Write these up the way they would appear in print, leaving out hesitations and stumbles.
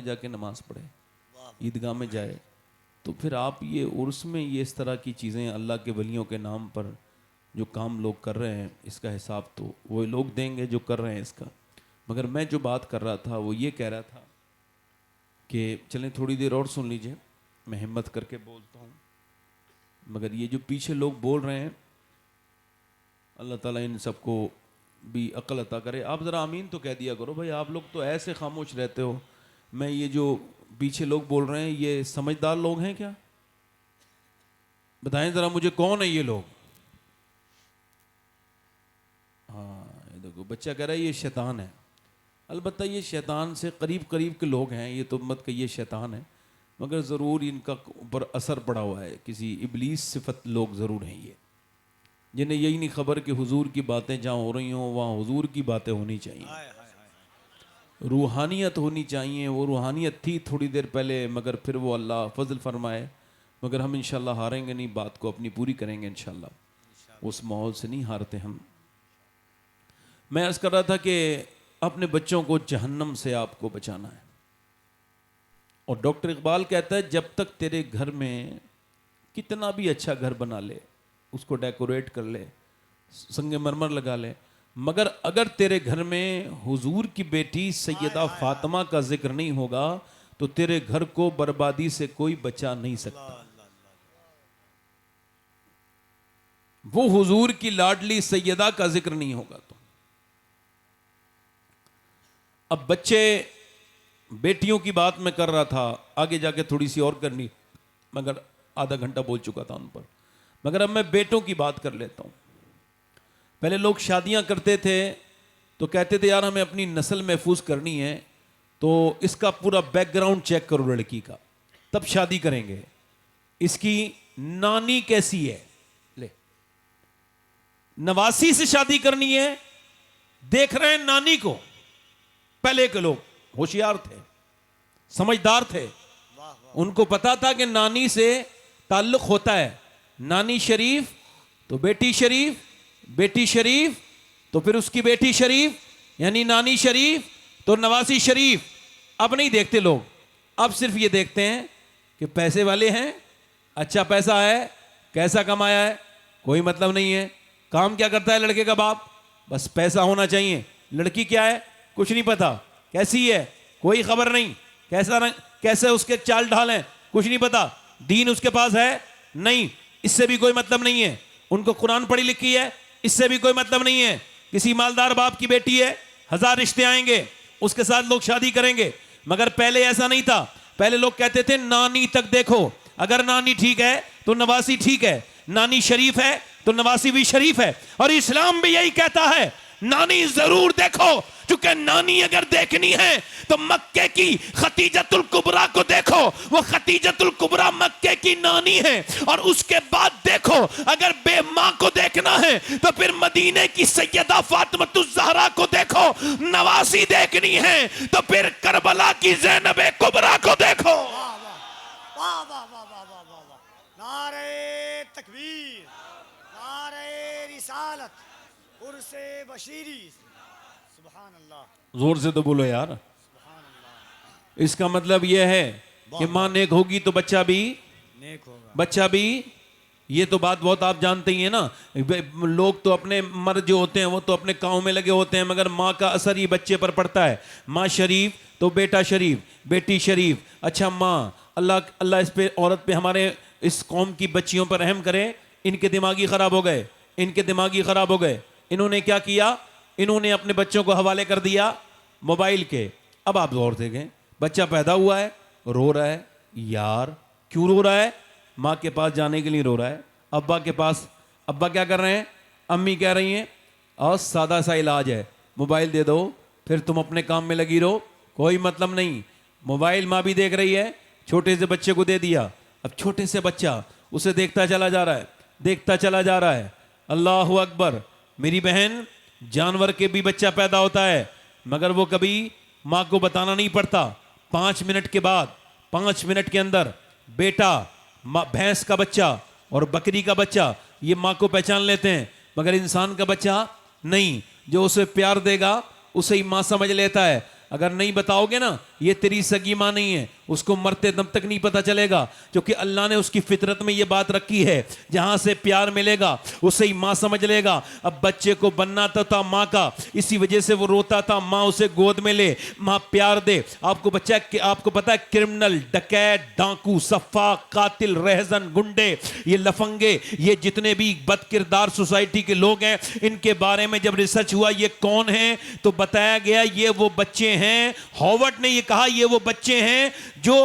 जाके नमाज पढ़े, ईदगाह में जाए। तो फिर आप ये उर्स में ये इस तरह की चीज़ें अल्लाह के वलियों के नाम पर जो काम लोग कर रहे हैं, इसका हिसाब तो वो लोग देंगे जो कर रहे हैं इसका। मगर मैं जो बात कर रहा था वो ये कह रहा था कि चलें थोड़ी देर और सुन लीजिए, मैं हिम्मत करके बोलता हूँ। मगर ये जो पीछे लोग बोल रहे हैं, अल्लाह ताला इन सबको भी अक्ल अता करे। आप ज़रा आमीन तो कह दिया करो भाई, आप लोग तो ऐसे खामोश रहते हो। मैं ये जो पीछे लोग बोल रहे हैं ये समझदार लोग हैं क्या? बताएं ज़रा मुझे, कौन है ये लोग? हाँ, ये देखो बच्चा कह रहा है ये शैतान है। अलबत्ता ये शैतान से करीब करीब के लोग हैं, ये तो मत कहिए शैतान है, मगर ज़रूर इनका ऊपर असर पड़ा हुआ है, किसी इबलीस सिफत लोग ज़रूर हैं ये, जिन्हें यही नहीं खबर कि हुजूर की बातें जहाँ हो रही हों वहाँ हुजूर की बातें होनी चाहिए, रूहानियत होनी चाहिए। वो रूहानियत थी थोड़ी देर पहले, मगर फिर वो अल्लाह फजल फरमाए। मगर हम इंशाल्लाह हारेंगे नहीं, बात को अपनी पूरी करेंगे इंशाल्लाह। उस माहौल से नहीं हारते हम। मैं अर्ज़ कर रहा था कि अपने बच्चों को जहन्नम से आपको बचाना है। और डॉक्टर इकबाल कहता है जब तक तेरे घर में कितना भी अच्छा घर बना ले, उसको डेकोरेट कर ले, संगमरमर लगा ले, मगर अगर तेरे घर में हुजूर की बेटी सैयदा फातिमा का जिक्र नहीं होगा तो तेरे घर को बर्बादी से कोई बचा नहीं सकता। वो हुजूर की लाडली सैयदा का जिक्र नहीं होगा तो। अब बच्चे, बेटियों की बात मैं कर रहा था, आगे जाके थोड़ी सी और करनी, मगर आधा घंटा बोल चुका था उन पर। मगर अब मैं बेटों की बात कर लेता हूं। पहले लोग शादियां करते थे तो कहते थे यार हमें अपनी नस्ल महफूज करनी है तो इसका पूरा बैकग्राउंड चेक करो लड़की का, तब शादी करेंगे। इसकी नानी कैसी है, ले नवासी से शादी करनी है, देख रहे हैं नानी को। पहले के लोग होशियार थे, समझदार थे, उनको पता था कि नानी से ताल्लुक होता है। नानी शरीफ तो बेटी शरीफ, बेटी शरीफ तो फिर उसकी बेटी शरीफ, यानी नानी शरीफ तो नवासी शरीफ। अब नहीं देखते लोग, अब सिर्फ ये देखते हैं कि पैसे वाले हैं, अच्छा पैसा है, कैसा कमाया है, कोई मतलब नहीं है। काम क्या करता है लड़के का बाप, बस पैसा होना चाहिए। लड़की क्या है कुछ नहीं पता, कैसी है कोई खबर नहीं, कैसे उसके चाल ढाल हैं कुछ नहीं पता, दीन उसके पास है नहीं, इससे भी कोई मतलब नहीं है। उनको कुरान पढ़ी लिखी है, इससे भी कोई मतलब नहीं है। किसी मालदार बाप की बेटी है, 1000 रिश्ते आएंगे, उसके साथ लोग शादी करेंगे। मगर पहले ऐसा नहीं था। पहले लोग कहते थे नानी तक देखो, अगर नानी ठीक है तो नवासी ठीक है, नानी शरीफ है तो नवासी भी शरीफ है। और इस्लाम भी यही कहता है नानी जरूर देखो, क्योंकि नानी अगर देखनी है तो मक्के की खतीजतुल कुबरा को देखो। वो खतीजतुल कुबरा मक्के की नानी है। और उसके बाद देखो अगर बेमां को देखना है तो फिर मदीने की सैयदा फातिमतुज़ ज़हरा को देखो। नवासी देखनी है तो फिर करबला की ज़ैनबे कुबरा को देखो। वाह वाह वाह वाह वाह वाह वाह, नारे तकबीर, नारे रिसालत, उर्से बशीरी, सुभान अल्लाह। जोर से तो बोलो यार। इसका मतलब यह है कि मां नेक होगी तो बच्चा भी नेक होगा, बच्चा भी। ये तो बात बहुत आप जानते ही है ना। लोग तो अपने मर्द जो होते हैं वो तो अपने काम में लगे होते हैं, मगर माँ का असर ही बच्चे पर पड़ता है। माँ शरीफ तो बेटा शरीफ, बेटी शरीफ। अच्छा माँ, अल्लाह इस पे औरत पे, हमारे इस कौम की बच्चियों पर रहम करे। इनके दिमागी खराब हो गए, इनके दिमागी खराब हो गए। इन्होंने क्या किया, इन्होंने अपने बच्चों को हवाले कर दिया मोबाइल के। अब आप गौर देखें, बच्चा पैदा हुआ है, रो रहा है। यार क्यों रो रहा है? माँ के पास जाने के लिए रो रहा है, अब्बा के पास। अब्बा क्या कर रहे हैं, अम्मी कह रही हैं और सादा सा इलाज है, मोबाइल दे दो, फिर तुम अपने काम में लगी रहो, कोई मतलब नहीं। मोबाइल माँ भी देख रही है, छोटे से बच्चे को दे दिया। अब छोटे से बच्चा उसे देखता चला जा रहा है, देखता चला जा रहा है। अल्लाह अकबर। मेरी बहन, जानवर के भी बच्चा पैदा होता है, मगर वो कभी माँ को बताना नहीं पड़ता। 5 मिनट के बाद, 5 मिनट के अंदर बेटा, भैंस का बच्चा और बकरी का बच्चा, ये माँ को पहचान लेते हैं, मगर इंसान का बच्चा नहीं। जो उसे प्यार देगा उसे ही माँ समझ लेता है। अगर नहीं बताओगे ना, ये तेरी सगी माँ नहीं है, उसको मरते दम तक नहीं पता चलेगा, क्योंकि अल्लाह ने उसकी फितरत में ये बात रखी है, जहां से प्यार मिलेगा उसे ही माँ समझ लेगा। अब बच्चे को बनना तो था माँ का, इसी वजह से वो रोता था, माँ उसे गोद में ले, माँ प्यार दे। आपको पता है क्रिमिनल, डकैत, डाकू, सफा, कातिल, रहजन, गुंडे, ये लफंगे, ये जितने भी बदकिरदार सोसाइटी के लोग हैं, इनके बारे में जब रिसर्च हुआ ये कौन है, तो बताया गया ये वो बच्चे हैं, हॉवर्ड ने ये कहा ये वो बच्चे हैं जो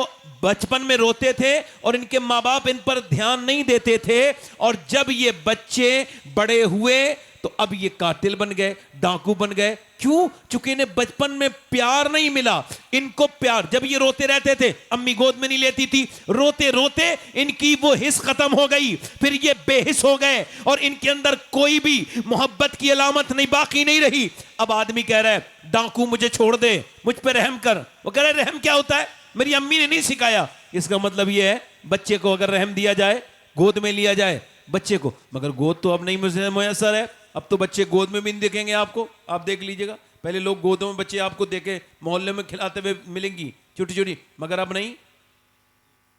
बचपन में रोते थे और इनके माँ बाप इन पर ध्यान नहीं देते थे, और जब ये बच्चे बड़े हुए तो अब ये कातिल बन गए, डाकू बन गए। क्यों? चूंकि इन्हें बचपन में प्यार नहीं मिला। इनको प्यार, जब ये रोते रहते थे अम्मी गोद में नहीं लेती थी, रोते रोते इनकी वो हिस्स खत्म हो गई, फिर ये बेहिस हो गए और इनके अंदर कोई भी मोहब्बत की अलामत नहीं बाकी नहीं रही। अब आदमी कह रहा है डाकू मुझे छोड़ दे, मुझ पे रहम कर। वो कह रहा है रहम क्या होता है, मेरी अम्मी ने नहीं सिखाया। इसका मतलब ये है बच्चे को अगर रहम दिया जाए, गोद में लिया जाए बच्चे को, मगर गोद तो अब नहीं मुयसर है। अब तो बच्चे गोद में भी नहीं देखेंगे आपको, आप देख लीजिएगा। पहले लोग गोदों में बच्चे आपको देखे मोहल्ले में खिलाते हुए मिलेंगी छोटी छोटी, मगर अब नहीं।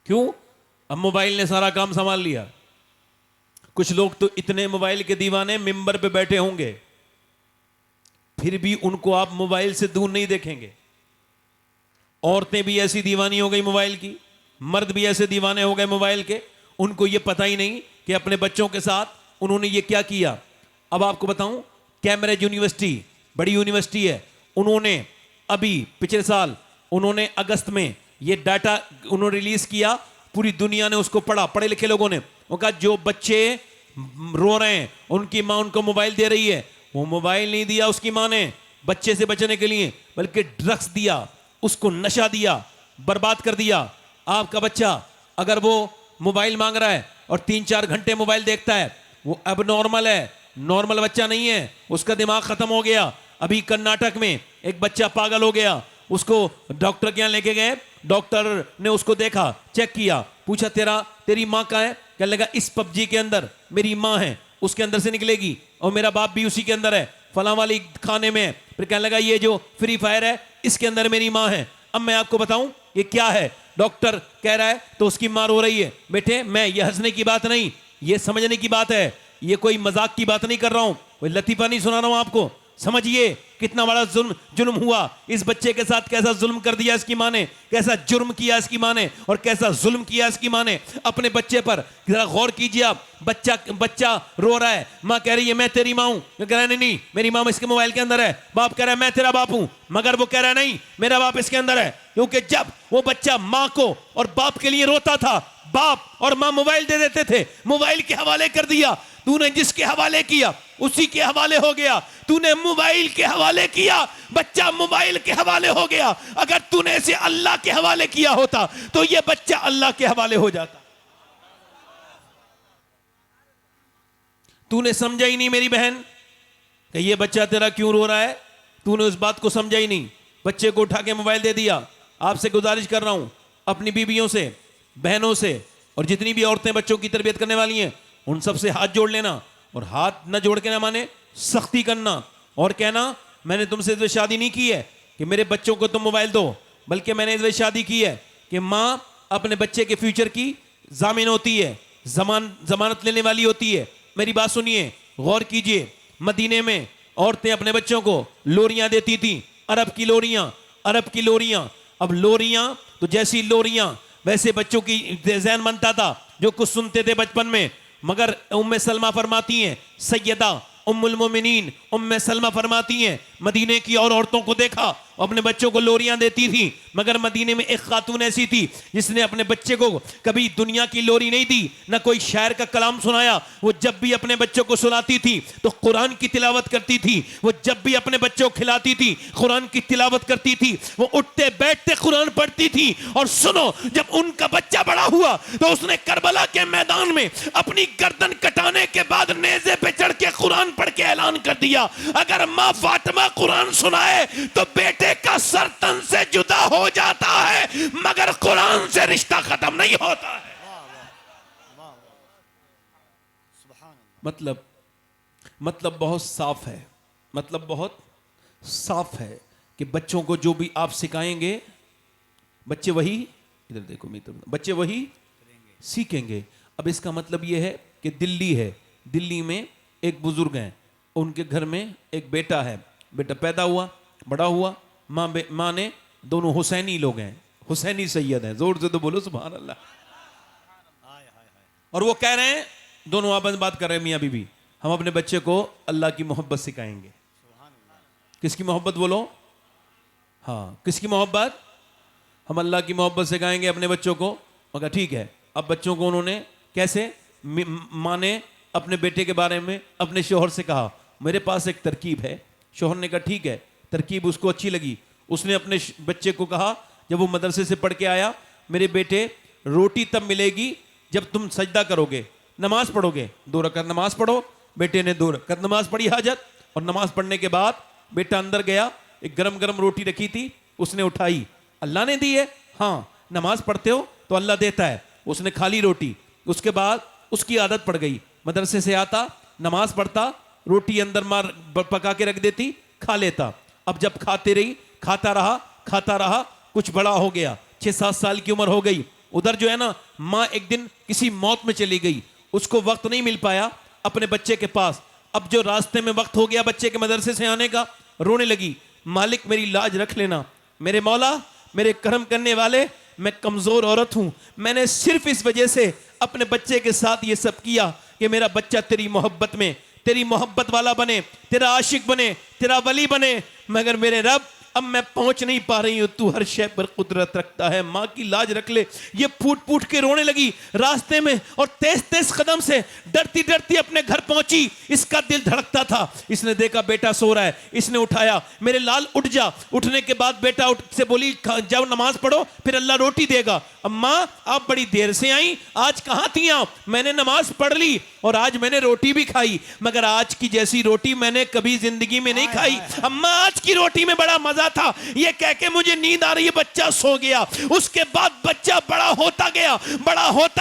क्यों? अब मोबाइल ने सारा काम संभाल लिया। कुछ लोग तो इतने मोबाइल के दीवाने मिंबर पे बैठे होंगे, फिर भी उनको आप मोबाइल से दूर नहीं देखेंगे। औरतें भी ऐसी दीवानी हो गई मोबाइल की, मर्द भी ऐसे दीवाने हो गए मोबाइल के, उनको ये पता ही नहीं कि अपने बच्चों के साथ उन्होंने ये क्या किया। अब आपको बताऊं, कैम्ब्रिज यूनिवर्सिटी बड़ी यूनिवर्सिटी है, उन्होंने अभी पिछले साल उन्होंने अगस्त में ये डाटा उन्होंने रिलीज किया, पूरी दुनिया ने उसको पढ़ा, पढ़े लिखे लोगों ने। उनका जो बच्चे रो रहे हैं उनकी मां उनको मोबाइल दे रही है, वो मोबाइल नहीं दिया उसकी मां ने बच्चे से बचने के लिए, बल्कि ड्रग्स दिया, उसको नशा दिया, बर्बाद कर दिया। आपका बच्चा अगर वो मोबाइल मांग रहा है और 3-4 घंटे मोबाइल देखता है, वो अब नॉर्मल है, नॉर्मल बच्चा नहीं है, उसका दिमाग खत्म हो गया। अभी कर्नाटक में एक बच्चा पागल हो गया, उसको डॉक्टर के यहाँ लेके गए, डॉक्टर ने उसको देखा, चेक किया, पूछा तेरी माँ कहाँ है? कहने लगा इस पबजी के अंदर मेरी माँ है, उसके अंदर से निकलेगी, और मेरा बाप भी उसी के अंदर है, फलां वाली खाने में है। फिर कहने लगा ये जो फ्री फायर है इसके अंदर मेरी माँ है। अब मैं आपको बताऊं ये क्या है, डॉक्टर कह रहा है तो उसकी माँ रो रही है। बेटे मैं ये हंसने की बात नहीं, ये समझने की बात है, ये कोई मजाक की बात नहीं कर रहा हूं, कोई लतीफा नहीं सुना रहा हूं आपको। समझिए कितना बड़ा जुल्म हुआ इस बच्चे के साथ, कैसा जुल्म कर दिया इसकी माँ ने, कैसा जुर्म किया इसकी माँ ने, और कैसा जुल्म किया इसकी माँ ने अपने बच्चे पर। जरा गौर कीजिए आप, बच्चा रो रहा है, माँ कह रही है मैं तेरी माँ हूं, कह रहा है नहीं मेरी माँ इसके मोबाइल के अंदर है, बाप कह रहा है मैं तेरा बाप हूं, मगर वो कह रहा है नहीं मेरा बाप इसके अंदर है। क्योंकि जब वो बच्चा माँ को और बाप के लिए रोता था, बाप और माँ मोबाइल दे देते थे, मोबाइल के हवाले कर दिया। तूने जिसके हवाले किया उसी के हवाले हो गया, तूने मोबाइल के हवाले किया, बच्चा मोबाइल के हवाले हो गया। अगर तूने इसे अल्लाह के हवाले किया होता तो यह बच्चा अल्लाह के हवाले हो जाता। तूने समझा ही नहीं मेरी बहन कि ये बच्चा तेरा क्यों रो रहा है, तूने उस बात को समझा ही नहीं, बच्चे को उठा के मोबाइल दे दिया। आपसे गुजारिश कर रहा हूं, अपनी बीवियों से, बहनों से, और जितनी भी औरतें बच्चों की तरबियत करने वाली हैं उन सब से हाथ जोड़ लेना, और हाथ न जोड़ के ना माने सख्ती करना और कहना मैंने तुमसे इस शादी नहीं की है कि मेरे बच्चों को तुम मोबाइल दो, बल्कि मैंने इस शादी की है कि माँ अपने बच्चे के फ्यूचर की जामिन होती है, जमानत लेने वाली होती है। मेरी बात सुनिए, गौर कीजिए, मदीने में औरतें अपने बच्चों को लोरियां देती थी, अरब की लोरियां। अब लोरियां तो जैसी लोरियां वैसे बच्चों की ज़हन बनता था जो कुछ सुनते थे बचपन में। मगर उम्मे सलमा फरमाती हैं, सैयदा उम्मुल मोमिनीन उम्मे सलमा फरमाती हैं, मदीने की और औरतों को देखा अपने बच्चों को लोरियां देती थी, मगर मदीने में एक खातून ऐसी थी जिसने अपने बच्चे को कभी दुनिया की लोरी नहीं दी, ना कोई शायर का कलाम सुनाया। वो जब भी अपने बच्चों को सुनाती थी तो कुरान की तिलावत करती थी, वो जब भी अपने बच्चों को खिलाती थी कुरान की तिलावत करती थी, वो उठते बैठते कुरान पढ़ती थी। और सुनो, जब उनका बच्चा बड़ा हुआ तो उसने करबला के मैदान में अपनी गर्दन कटाने के बाद नेज़े पे चढ़ के कुरान पढ़ के ऐलान कर दिया, अगर माँ फातिमा कुरान सुनाए तो बेटे का सर तन से जुदा हो जाता है, मगर कुरान से रिश्ता खत्म नहीं होता है। मतलब बहुत साफ है, मतलब बहुत साफ है कि बच्चों को जो भी आप सिखाएंगे बच्चे वही, इधर देखो मित्र, बच्चे वही सीखेंगे। अब इसका मतलब यह है कि दिल्ली है, दिल्ली में एक बुजुर्ग हैं, उनके घर में एक बेटा है, बेटा पैदा हुआ, बड़ा हुआ, माँ ने, दोनों हुसैनी लोग हैं, हुसैनी सैयद हैं, जोर से तो बोलो सुभान अल्लाह। और वो कह रहे हैं, दोनों आपस में बात कर रहे हैं मियाँ बीबी, हम अपने बच्चे को अल्लाह की मोहब्बत सिखाएंगे। किसकी मोहब्बत बोलो? हाँ, किसकी मोहब्बत? हम अल्लाह की मोहब्बत सिखाएंगे अपने बच्चों को। मगर ठीक है, अब बच्चों को उन्होंने कैसे, माँ ने अपने बेटे के बारे में अपने शोहर से कहा मेरे पास एक तरकीब है। शोहर ने कहा ठीक है, तरकीब उसको अच्छी लगी। उसने अपने बच्चे को कहा, जब वो मदरसे से पढ़ के आया, मेरे बेटे रोटी तब मिलेगी जब तुम सजदा करोगे, नमाज पढ़ोगे, 2 रकात नमाज पढ़ो। बेटे ने 2 रकात नमाज पढ़ी हाजत, और नमाज पढ़ने के बाद बेटा अंदर गया, एक गरम गरम रोटी रखी थी, उसने उठाई, अल्लाह ने दी है, हाँ नमाज पढ़ते हो तो अल्लाह देता है। उसने खा ली रोटी, उसके बाद उसकी आदत पड़ गई, मदरसे से आता, नमाज पढ़ता, रोटी अंदर मार पका के रख देती, खा लेता। अब जब खाता रहा, कुछ बड़ा हो गया, 6-7 साल की उम्र हो गई। उधर जो है ना, माँ एक दिन किसी मौत में चली गई, उसको वक्त नहीं मिल पाया अपने बच्चे के पास। अब जो रास्ते में वक्त हो गया बच्चे के मदरसे से आने का, रोने लगी, मालिक मेरी लाज रख लेना, मेरे मौला, मेरे करम करने वाले, मैं कमजोर औरत हूं, मैंने सिर्फ इस वजह से अपने बच्चे के साथ ये सब किया कि मेरा बच्चा तेरी मोहब्बत में, तेरी मोहब्बत वाला बने, तेरा आशिक बने, तेरा वली बने, मगर मेरे रब अब मैं पहुंच नहीं पा रही हूं, तू हर शय पर कुदरत रखता है, माँ की लाज रख ले। ये फूट फूट के रोने लगी रास्ते में, और तेज तेज कदम से डरती डरती अपने घर पहुंची। इसका दिल धड़कता था, इसने देखा बेटा सो रहा है, इसने उठाया, मेरे लाल उठ जा। उठने के बाद बेटा उठ से बोली जाओ नमाज पढ़ो, फिर अल्लाह रोटी देगा। अम्मा आप बड़ी देर से आई, आज कहां थी आप? मैंने नमाज पढ़ ली और आज मैंने रोटी भी खाई, मगर आज की जैसी रोटी मैंने कभी जिंदगी में नहीं खाई। अम्मा आज की रोटी में बड़ा मजा था। ये कह के मुझे नींद आ रही है, बच्चा सो गया। उसके बाद बच्चा बड़ा होता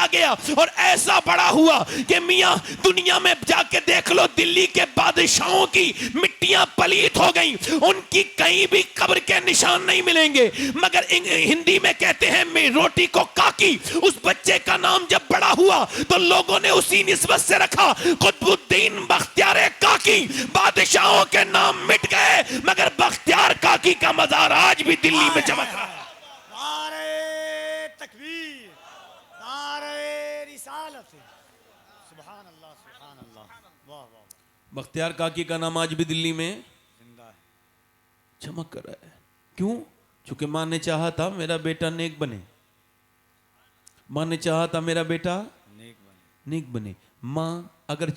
गया और ऐसा बड़ा हुआ कि मियां दुनिया में जाके देख लो, दिल्ली के बादशाहों की मिट्टियां पलीत हो गई, उनकी कहीं भी कब्र के निशान नहीं मिलेंगे, मगर हिंदी में कहते हैं मैं रोटी को काकी। उस बच्चे का नाम जब बड़ा हुआ तो लोगों ने उसी निस्बत से रखा, कुतुबुद्दीन बख्तियार काकी। बादशाहों के नाम मिट गए, मगर बख्तियार काकी का मजार आज भी दिल्ली में चमक रहा है। नारे तकबीर, नारे रिसालत, सुभान अल्लाह, सुभान अल्लाह, वाह वाह। बख्तियार काकी का नाम आज भी दिल्ली में जिंदा है, चमक कर रहा है। क्यों? चूंकि माँ ने चाहा था मेरा बेटा नेक बने, माँ ने चाहा था मेरा बेटा नेक बने। माँ अगर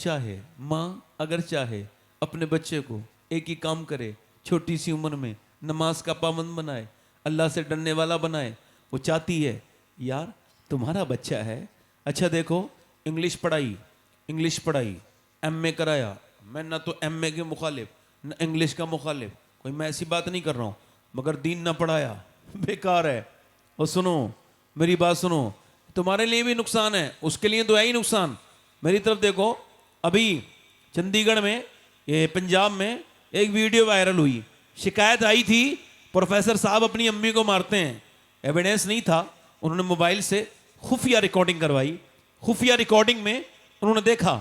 चाहे अपने बच्चे को एक ही काम करे, छोटी सी उम्र में नमाज का पाबंद बनाए, अल्लाह से डरने वाला बनाए। वो चाहती है यार तुम्हारा बच्चा है, अच्छा देखो इंग्लिश पढ़ाई, एमए कराया, मैं ना तो एमए के मुखालिफ न इंग्लिश का मुखालिफ, कोई मैं ऐसी बात नहीं कर रहा हूँ, मगर दीन ना पढ़ाया, बेकार है। और सुनो मेरी बात सुनो, तुम्हारे लिए भी नुकसान है, उसके लिए तो है ही नुकसान। मेरी तरफ देखो, अभी चंडीगढ़ में, ये पंजाब में एक वीडियो वायरल हुई, शिकायत आई थी प्रोफेसर साहब अपनी अम्मी को मारते हैं, एविडेंस नहीं था, उन्होंने मोबाइल से खुफिया रिकॉर्डिंग करवाई। खुफिया रिकॉर्डिंग में उन्होंने देखा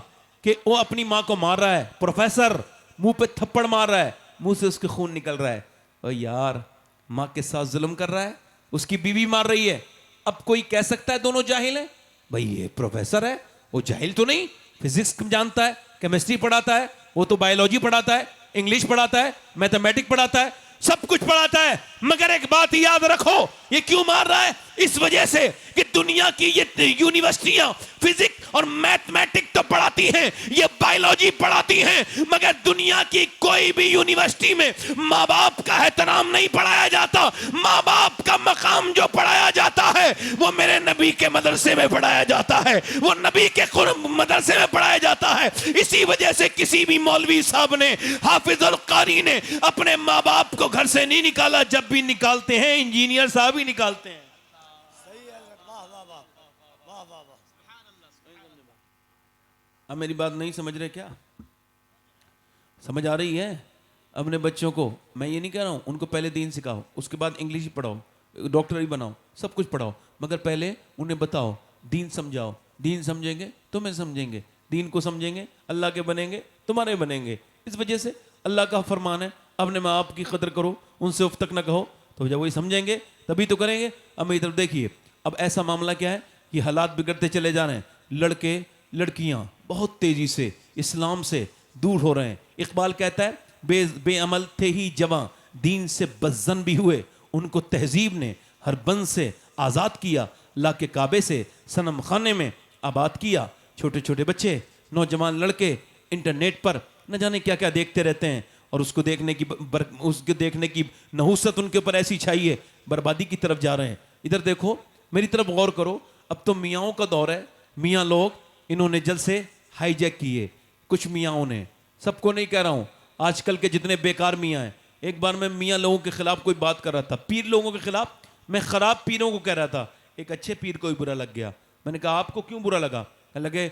कि वो अपनी माँ को मार रहा है, प्रोफेसर मुंह पे थप्पड़ मार रहा है, मुंह से उसके खून निकल रहा है। और यार माँ के साथ जुल्म कर रहा है, उसकी बीवी मार रही है। अब कोई कह सकता है दोनों जाहिल है? भाई ये प्रोफेसर है, वो जाहिल तो नहीं, फिजिक्स जानता है, केमिस्ट्री पढ़ाता है, वो तो बायोलॉजी पढ़ाता है, इंग्लिश पढ़ाता है, मैथमेटिक्स पढ़ाता है, सब कुछ पढ़ाता है। मगर एक बात याद रखो, ये क्यों मार रहा है? इस वजह से कि दुनिया की ये यूनिवर्सिटियां फिजिक्स और मैथमेटिक्स तो पढ़ाती हैं, ये बायोलॉजी पढ़ाती हैं, मगर दुनिया की कोई भी यूनिवर्सिटी में माँ बाप का एहतराम नहीं पढ़ाया जाता। माँ बाप का मकाम जो पढ़ाया जाता है वो मेरे नबी के मदरसे में पढ़ाया जाता है, वो नबी के मदरसे में पढ़ाया जाता है। इसी वजह से किसी भी मौलवी साहब ने, हाफिजुल कारी ने अपने माँ बाप को घर से नहीं निकाला, जब भी निकालते हैं इंजीनियर साहब ही निकालते हैं। सही है, वाह वाह वाह वाह वाह वाह। अब मेरी बात नहीं समझ रहे क्या? समझ आ रही है? अपने बच्चों को, मैं ये नहीं कह रहा हूँ उनको पहले दीन सिखाओ, उसके बाद इंग्लिश पढ़ाओ, डॉक्टरी बनाओ, सब कुछ पढ़ाओ, मगर पहले उन्हें बताओ, दीन समझाओ। दीन समझेंगे तुम्हें समझेंगे, दीन को समझेंगे अल्लाह के बनेंगे, तुम्हारे बनेंगे। इस वजह से अल्लाह का फरमान है अपने माँ बाप की कदर करो, उनसे उफ तक ना कहो। तो जब वही समझेंगे तभी तो करेंगे। अब मेरी तरफ देखिए, अब ऐसा मामला क्या है कि हालात बिगड़ते चले जा रहे हैं। लड़के लड़कियां बहुत तेजी से इस्लाम से दूर हो रहे हैं। इकबाल कहता है बेअमल थे ही जवां, दीन से बज्जन भी हुए, उनको तहजीब ने हर बंद से आज़ाद किया, ला के काबे से सनम खाने में आबाद किया। छोटे छोटे बच्चे, नौजवान लड़के इंटरनेट पर न जाने क्या क्या देखते रहते हैं, और उसको देखने की नहुसत उनके ऊपर ऐसी छाई है, बर्बादी की तरफ जा रहे हैं। इधर देखो, मेरी तरफ गौर करो, अब तो मियाँओं का दौर है। मियाँ लोग इन्होंने जलसे हाईजैक किए, कुछ मियाँओं ने, सबको नहीं कह रहा हूँ, आजकल के जितने बेकार मियाँ हैं। एक बार मैं मियाँ लोगों के खिलाफ कोई बात कर रहा था, पीर लोगों के खिलाफ, मैं खराब पीरों को कह रहा था। एक अच्छे पीर को ही बुरा लग गया। मैंने कहा आपको क्यों बुरा लगा? लगे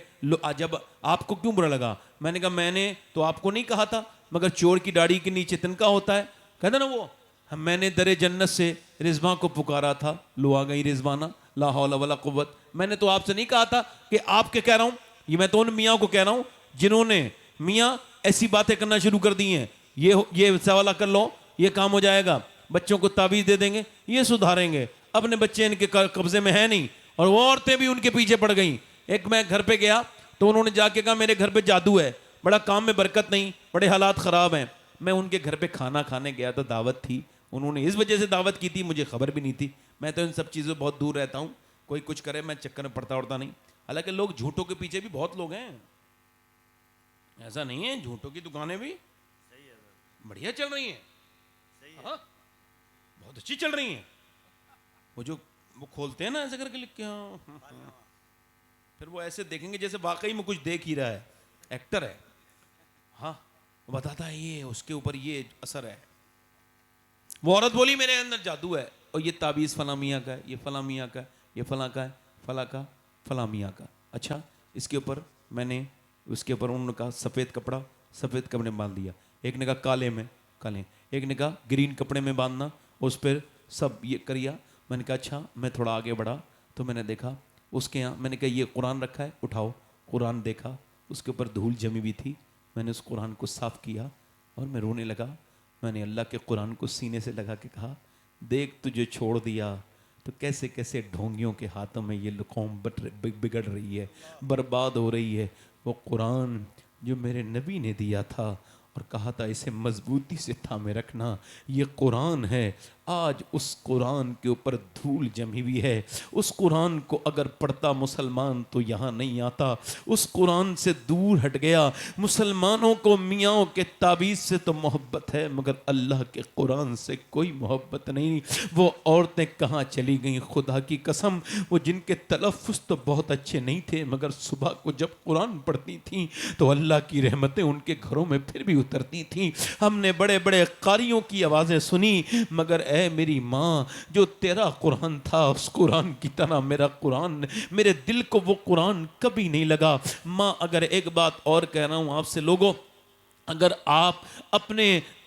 जब आपको क्यों बुरा लगा? मैंने कहा मैंने तो आपको नहीं कहा था, मगर चोर की दाढ़ी के नीचे तिनका होता है, कहते ना वो, मैंने दरे जन्नत से रिजवा को पुकारा था, लो आ गई रिजवाना, ला हौला वला कुव्वत। मैंने तो आपसे नहीं कहा था कि आपके कह रहा हूं, ये मैं तो उन मियाँ को कह रहा हूं जिन्होंने मियाँ ऐसी बातें करना शुरू कर दी हैं। ये सवाल कर लो, ये काम हो जाएगा, बच्चों को ताबीज दे देंगे, ये सुधारेंगे। अपने बच्चे इनके कब्जे में है नहीं, और वो औरतें भी उनके पीछे पड़ गई। एक मैं घर पे गया तो उन्होंने जाके कहा मेरे घर पे जादू है, बड़ा काम में बरकत नहीं, बड़े हालात ख़राब हैं। मैं उनके घर पे खाना खाने गया तो दावत थी, उन्होंने इस वजह से दावत की थी, मुझे खबर भी नहीं थी। मैं तो इन सब चीज़ों बहुत दूर रहता हूँ, कोई कुछ करे मैं चक्कर में पड़ता उड़ता नहीं। हालांकि लोग झूठों के पीछे भी बहुत लोग हैं, ऐसा नहीं है, झूठों की दुकानें भी बढ़िया चल रही हैं, हाँ बहुत अच्छी चल रही हैं। वो खोलते हैं ना ऐसे करके लिख के, हाँ, फिर वो ऐसे देखेंगे जैसे वाकई में कुछ देख ही रहा है, एक्टर है, हाँ वो बताता है ये उसके ऊपर ये असर है। वो औरत बोली मेरे अंदर जादू है, और ये ताबीज़ फला मियाँ का है, ये फला मियाँ का है, ये फला का है, फला का फला मियाँ का। अच्छा, इसके ऊपर मैंने उसके ऊपर उन्होंने कहा सफ़ेद कपड़ा, सफ़ेद कपड़े में बांध दिया। एक ने कहा काले में काले, एक ने कहा ग्रीन कपड़े में बांधना, उस पर सब ये करिया। मैंने कहा अच्छा। मैं थोड़ा आगे बढ़ा तो मैंने देखा उसके यहाँ, मैंने कहा ये कुरान रखा है, उठाओ। कुरान देखा, उसके ऊपर धूल जमी हुई थी। मैंने उस कुरान को साफ़ किया और मैं रोने लगा। मैंने अल्लाह के कुरान को सीने से लगा के कहा, देख तुझे छोड़ दिया तो कैसे कैसे ढोंगियों के हाथों में ये कौम बिगड़ रही है, बर्बाद हो रही है। वो कुरान जो मेरे नबी ने दिया था और कहा था इसे मजबूती से थामे रखना, ये कुरान है। आज उस कुरान के ऊपर धूल जमी हुई है। उस कुरान को अगर पढ़ता मुसलमान तो यहाँ नहीं आता, उस कुरान से दूर हट गया। मुसलमानों को मियाँओं के ताबीज़ से तो मोहब्बत है, मगर अल्लाह के कुरान से कोई मोहब्बत नहीं। वो औरतें कहाँ चली गईं, खुदा की कसम, वो जिनके तलफ़्फ़ुज़ तो बहुत अच्छे नहीं थे, मगर सुबह को जब कुरान पढ़ती थीं तो अल्लाह की रहमतें उनके घरों में फिर भी उतरती थीं। हमने बड़े बड़े कारियों की आवाज़ें सुनी, मगर ऐ मेरी माँ, जो तेरा कुरान था उस कुरान की तरह मेरा कुरान, मेरे दिल को वो कुरान कभी नहीं लगा। माँ, अगर एक बात और कह रहा हूँ आपसे लोगों, अगर आप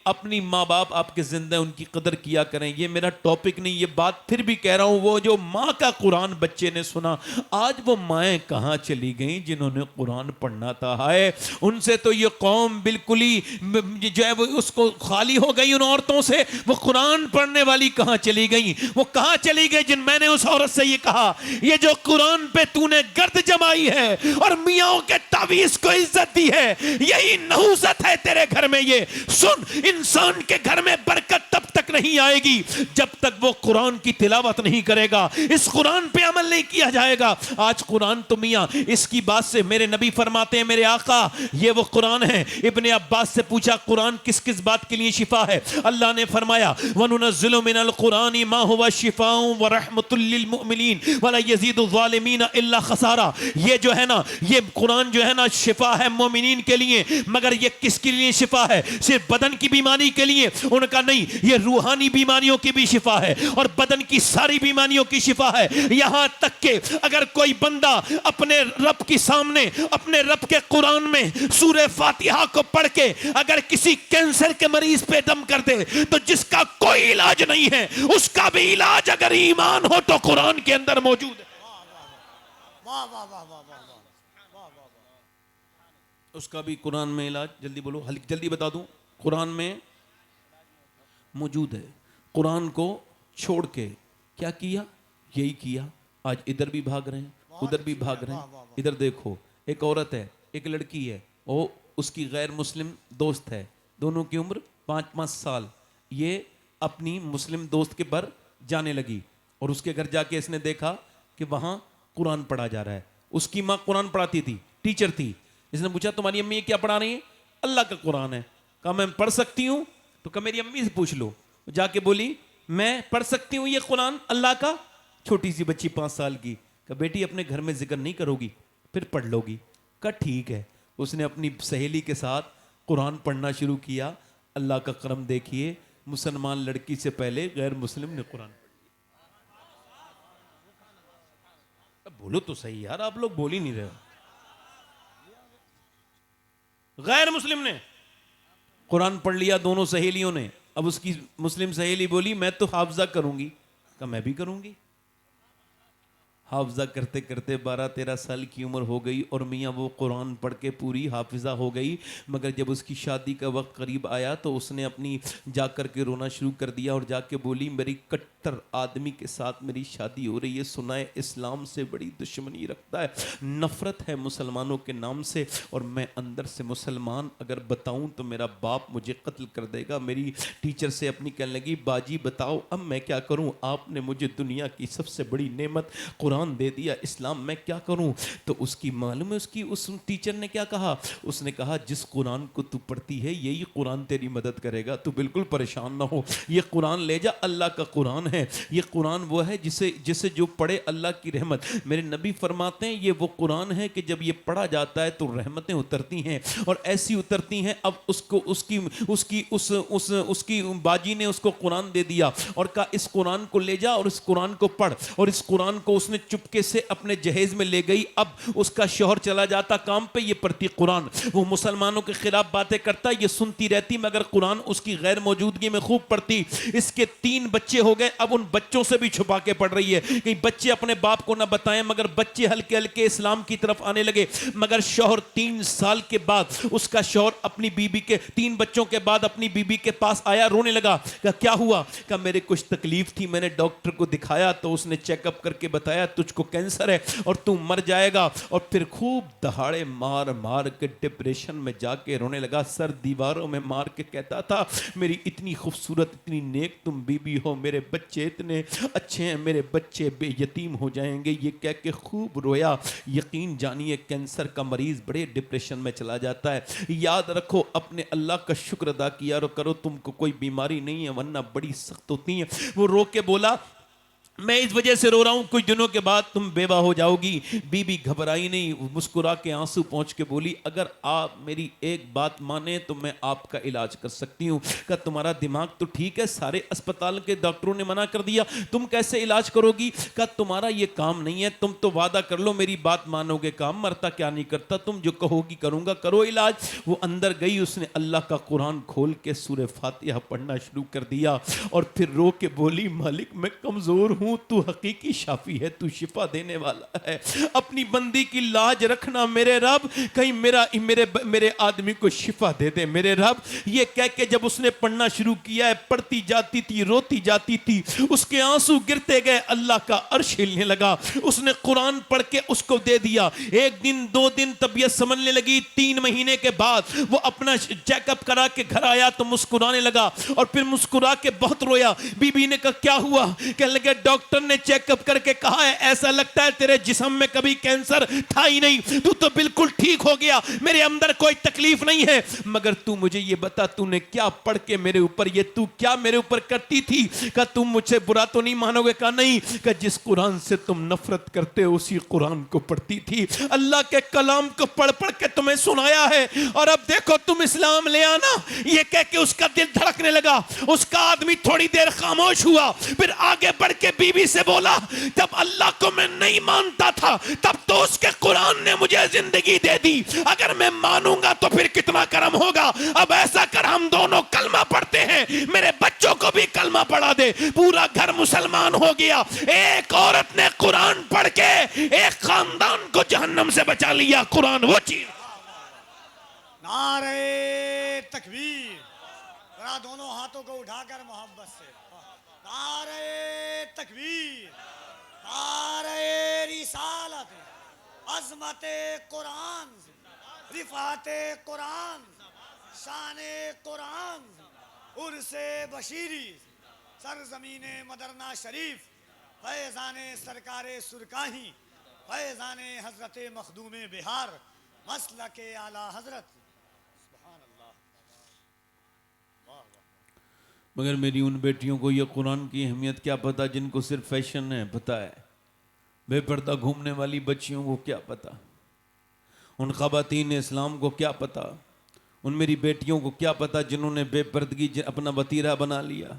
अपनी माँ बाप आपके जिंदा उनकी कदर किया करें। ये मेरा टॉपिक नहीं, ये बात फिर भी कह रहा हूँ, वो जो माँ का कुरान बच्चे ने सुना, आज वो माएँ कहाँ चली गईं जिन्होंने कुरान पढ़ना था। हाय, उनसे तो ये कौम बिल्कुल ही जो है वो उसको खाली हो गई उन औरतों से। वो कुरान पढ़ने वाली कहाँ चली गई, वो कहाँ चली गई जिन मैंने उस औरत से ये कहा, ये जो कुरान पे तूने गर्द जमाई है और मियाँओं के तावीज़ को इज्जत दी है, यही नहुसत है तेरे घर में। ये सुन, इंसान के घर में बरकत तब तक नहीं आएगी जब तक वो कुरान की तिलावत नहीं करेगा, इस कुरान पे अमल नहीं किया जाएगा। आज कुरान तो मियाँ इसकी बात से मेरे नबी फरमाते हैं, मेरे आका ये वो कुरान है। इब्ने अब्बास से पूछा कुरान किस किस बात के लिए शिफा है? अल्लाह ने फरमाया वनुनज़्ज़िलु मिनल कुरानि मा हुवा शिफाउन व रहमतुल लिल मुमिनीन वला यज़ीदु ज़ालिमीन इल्ला खसारा। ये जो है ना, ये कुरान जो है ना शिफा है मोमिनीन के लिए, मगर ये किसके लिए शिफा है? सिर्फ बदन की बीमारी के लिए। उनका नहीं, ये रूहानी बीमारियों की भी शिफा है और बदन की सारी बीमारियों की शिफा है। यहां तक कि अगर कोई बंदा अपने रब के सामने, अपने रब के कुरान में सूरह फातिहा को पढ़ के अगर किसी कैंसर के मरीज पे दम कर दे, तो जिसका कोई इलाज नहीं है उसका भी इलाज अगर ईमान हो तो कुरान के अंदर मौजूद है। वाह वाह वाह वाह वाह वाह वाह। उसका भी कुरान में इलाज, जल्दी बोलो, जल्दी बता दूं, कुरान में मौजूद है। कुरान को छोड़ के क्या किया? यही किया। आज इधर भी भाग रहे हैं, उधर भी भाग रहे हैं। इधर देखो, एक औरत है, एक लड़की है, वो उसकी गैर मुस्लिम दोस्त है, दोनों की उम्र 5-5 साल। ये अपनी मुस्लिम दोस्त के पर जाने लगी और उसके घर जाके इसने देखा कि वहां कुरान पढ़ा जा रहा है। उसकी माँ कुरान पढ़ाती थी, टीचर थी। इसने पूछा तुम्हारी अम्मी ये क्या पढ़ा रही है? अल्लाह का कुरान है। कहा मैं पढ़ सकती हूँ? तो कहा मेरी अम्मी से पूछ लो। जाके बोली मैं पढ़ सकती हूँ ये कुरान अल्लाह का? छोटी सी बच्ची 5 साल की। कहा बेटी अपने घर में जिक्र नहीं करोगी, फिर पढ़ लोगी। कहा ठीक है। उसने अपनी सहेली के साथ कुरान पढ़ना शुरू किया। अल्लाह का करम देखिए, मुसलमान लड़की से पहले गैर मुस्लिम ने कुरान पढ़ लिया। बोलो तो सही यार, आप लोग बोल ही नहीं रहे हो। गैर मुस्लिम ने कुरान पढ़ लिया, दोनों सहेलियों ने। अब उसकी मुस्लिम सहेली बोली मैं तो हाफजा करूंगी। कहा मैं भी करूंगी। हाफजा करते करते 12-13 साल की उम्र हो गई और मियाँ वो कुरान पढ़ के पूरी हाफिजा हो गई। मगर जब उसकी शादी का वक्त करीब आया तो उसने अपनी जाकर के रोना शुरू कर दिया और जाके बोली मेरी कट्टर आदमी के साथ मेरी शादी हो रही है, सुनाए इस्लाम से बड़ी दुश्मनी रखता है, नफरत है मुसलमानों के नाम से, और मैं अंदर से मुसलमान अगर बताऊं तो मेरा बाप मुझे कत्ल कर देगा। मेरी टीचर से अपनी कहने लगी बाजी बताओ अब मैं क्या करूं, आपने मुझे दुनिया की सबसे बड़ी नेमत कुरान दे दिया, इस्लाम, मैं क्या करूं? तो उसकी मालूम है उसकी उस टीचर ने क्या कहा? उसने कहा जिस कुरान को तू पढ़ती है यही कुरान तेरी मदद करेगा, तू बिल्कुल परेशान ना हो। ये कुरान ले जा, अल्लाह का कुरान है। ये कुरान वो है जिसे जो पढ़े अल्लाह की रहमत। मेरे नबी फरमाते हैं ये वो कुरान है कि जब ये पढ़ा जाता है तो रहमतें उतरती हैं और ऐसी उतरती हैं। अब उसको उसकी बाजी ने उसको कुरान दे दिया और कहा इस कुरान को ले जा और इस कुरान को पढ़, और इस कुरान को उसने चुपके से अपने जहेज में ले गई। अब उसका शौहर चला जाता काम पे, ये पढ़ती कुरान। वो मुसलमानों के खिलाफ बातें करता, ये सुनती रहती, मगर कुरान उसकी गैर मौजूदगी में खूब पढ़ती। इसके 3 बच्चे हो गए। अब उन बच्चों से भी छुपा के पढ़ रही है कि बच्चे अपने बाप को ना बताएं, मगर बच्चे हल्के हल्के इस्लाम की तरफ आने लगे। मगर शौहर 3 साल के बाद उसका शौहर अपनी बीबी के 3 बच्चों के बाद अपनी बीबी के पास आया, रोने लगा। कहा क्या हुआ? कहा मेरे कुछ तकलीफ थी, मैंने डॉक्टर को दिखाया तो उसने चेकअप करके बताया तुझको कैंसर है और तू मर जाएगा। और फिर खूब दहाड़े मार मार के डिप्रेशन में जाके रोने लगा, सर दीवारों में मार के कहता था मेरी इतनी खूबसूरत इतनी नेक तुम बीबी हो, मेरे बच्चे इतने अच्छे हैं, मेरे बच्चे बेयतीम हो जाएंगे, ये कह के खूब रोया। यकीन जानिए कैंसर का मरीज बड़े डिप्रेशन में चला जाता है। याद रखो अपने अल्लाह का शुक्र अदा किया करो, तुमको कोई बीमारी नहीं है वरना बड़ी सख्त होती है। वो रो के बोला मैं इस वजह से रो रहा हूं, कुछ दिनों के बाद तुम बेवा हो जाओगी। बीबी घबराई नहीं, मुस्कुरा के आंसू पहुंच के बोली अगर आप मेरी एक बात माने तो मैं आपका इलाज कर सकती हूं। क्या तुम्हारा दिमाग तो ठीक है, सारे अस्पताल के डॉक्टरों ने मना कर दिया, तुम कैसे इलाज करोगी? क्या तुम्हारा ये काम नहीं है, तुम तो वादा कर लो मेरी बात मानोगे, काम मरता क्या नहीं करता, तुम जो कहोगी करूंगा, करो इलाज। वो अंदर गई, उसने अल्लाह का कुरान खोल के सूरह फातिहा पढ़ना शुरू कर दिया और फिर रो के बोली मालिक मैं कमजोर हूं, तू हकीकी शाफी है, तू शिफा देने वाला है, अपनी बंदी की लाज रखना मेरे रब, कहीं मेरे आदमी को शिफा दे दे मेरे रब। ये कह के जब उसने पढ़ना शुरू किया है, पढ़ती जाती थी, रोती जाती थी, उसके आंसू गिरते गए, अल्लाह का अर्श हिलने लगा। उसने कुरान पढ़ के उसको दे दिया। 1 दिन 2 दिन तबीयत समझने लगी। 3 महीने के बाद वो अपना चेकअप करा के घर आया तो मुस्कुराने लगा और फिर मुस्कुरा के बहुत रोया। बीबी ने कहा क्या हुआ? कहने लगे डॉक्टर ने चेकअप करके कहा है ऐसा लगता है तेरे जिस्म में कभी कैंसर था ही नहीं, तू तो बिल्कुल ठीक हो गया, मेरे अंदर कोई तकलीफ नहीं है। मगर तू मुझे ये बता तूने क्या पढ़ के मेरे ऊपर, ये तू क्या मेरे ऊपर करती थी? कहा तुम मुझसे बुरा तो नहीं मानोगे? कहा नहीं। कहा जिस कुरान से तुम नफरत करते हो उसी कुरान को पढ़ती थी, अल्लाह के कलाम को पढ़ पढ़ के तुम्हें सुनाया है, और अब देखो तुम इस्लाम ले आना। ये कह के उसका दिल धड़कने लगा। उसका आदमी थोड़ी देर खामोश हुआ, फिर आगे बढ़ के बीवी से बोला जब अल्लाह को मैं नहीं मानता था तब तो उसके कुरान ने मुझे जिंदगी दे दी, अगर मैं मानूंगा तो फिर कितना करम होगा। अब ऐसा कर हम दोनों कलमा पढ़ते हैं, मेरे बच्चों को भी कलमा पढ़ा दे, पूरा घर मुसलमान हो गया। एक औरत ने कुरान पढ़ के एक खानदान को जहन्नम से बचा लिया। कुरान वो चीज। नारे तकबीर, जरा दोनों हाथों को उठाकर मोहब्बत से नारे तकबीर, नारे रिसालत, अजमत कुरान, रिफात कुरान, शाने कुरान, उर्से बशीरी, सरजमीने मदरना शरीफ, फैजाने सरकारे सुरकाही, फैजाने हजरत मखदूम बिहार, मसलके आला हजरत। मगर मेरी उन बेटियों को ये कुरान की अहमियत क्या पता जिनको सिर्फ फैशन है पता है, बेपर्दा घूमने वाली बच्चियों को क्या पता, उन ख़वातीन इस्लाम को क्या पता, उन मेरी बेटियों को क्या पता जिन्होंने बेपर्दगी अपना वतीरा बना लिया।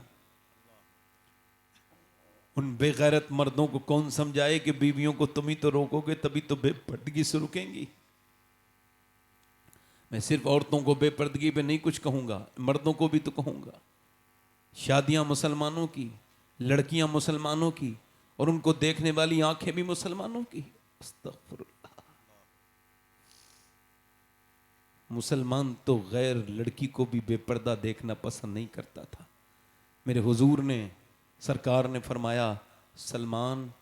उन बेगैरत मर्दों को कौन समझाए कि बीवियों को तुम ही तो रोकोगे तभी तो बेपर्दगी से रुकेंगी। मैं सिर्फ औरतों को बेपर्दगी पे नहीं कुछ कहूंगा, मर्दों को भी तो कहूंगा। शादियां मुसलमानों की, लड़कियां मुसलमानों की, और उनको देखने वाली आंखें भी मुसलमानों की। अस्तगफुरुल्लाह। मुसलमान तो गैर लड़की को भी बेपर्दा देखना पसंद नहीं करता था। मेरे हुजूर ने, सरकार ने फरमाया सलमान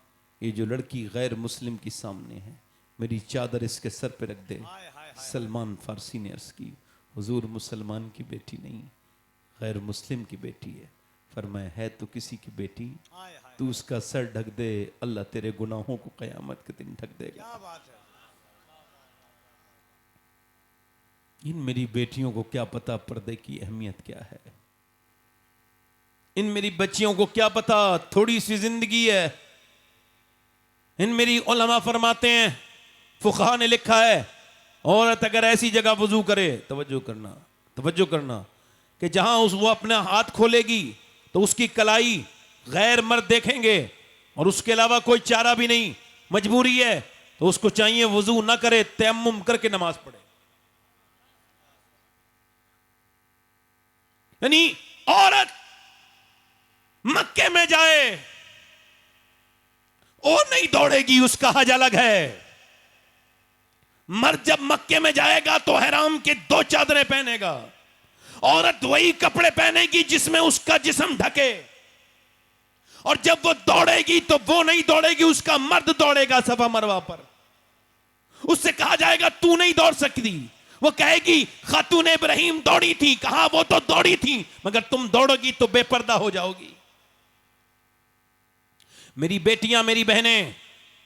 ये जो लड़की गैर मुस्लिम की सामने है मेरी चादर इसके सर पे रख दे। सलमान फारसी ने अर्ज की हुजूर मुसलमान की बेटी नहीं गैर मुस्लिम की बेटी है। फरमाया है तो किसी की बेटी, तू उसका सर ढक दे, अल्लाह तेरे गुनाहों को कयामत के दिन ढक देगा। क्या बात है। इन मेरी बेटियों को क्या पता पर्दे की अहमियत क्या है, इन मेरी बच्चियों को क्या पता थोड़ी सी जिंदगी है। इन मेरी उलमा फरमाते हैं, फुक़हा ने लिखा है, औरत अगर ऐसी जगह वजू करे, तवज्जो करना कि जहां वो अपना हाथ खोलेगी तो उसकी कलाई गैर मर्द देखेंगे और उसके अलावा कोई चारा भी नहीं, मजबूरी है तो उसको चाहिए वजू ना करे, तयम्मुम करके नमाज पढ़े। यानी औरत मक्के में जाए और नहीं दौड़ेगी, उसका हज अलग है। मर्द जब मक्के में जाएगा तो हराम के 2 चादरें पहनेगा, औरत वही कपड़े पहनेगी जिसमें उसका जिस्म ढके, और जब वो दौड़ेगी तो वो नहीं दौड़ेगी, उसका मर्द दौड़ेगा सफा मरवा पर। उससे कहा जाएगा तू नहीं दौड़ सकती, वो कहेगी खातून इब्राहिम दौड़ी थी, कहा वो तो दौड़ी थी, मगर तुम दौड़ोगी तो बेपर्दा हो जाओगी। मेरी बेटियां, मेरी बहनें,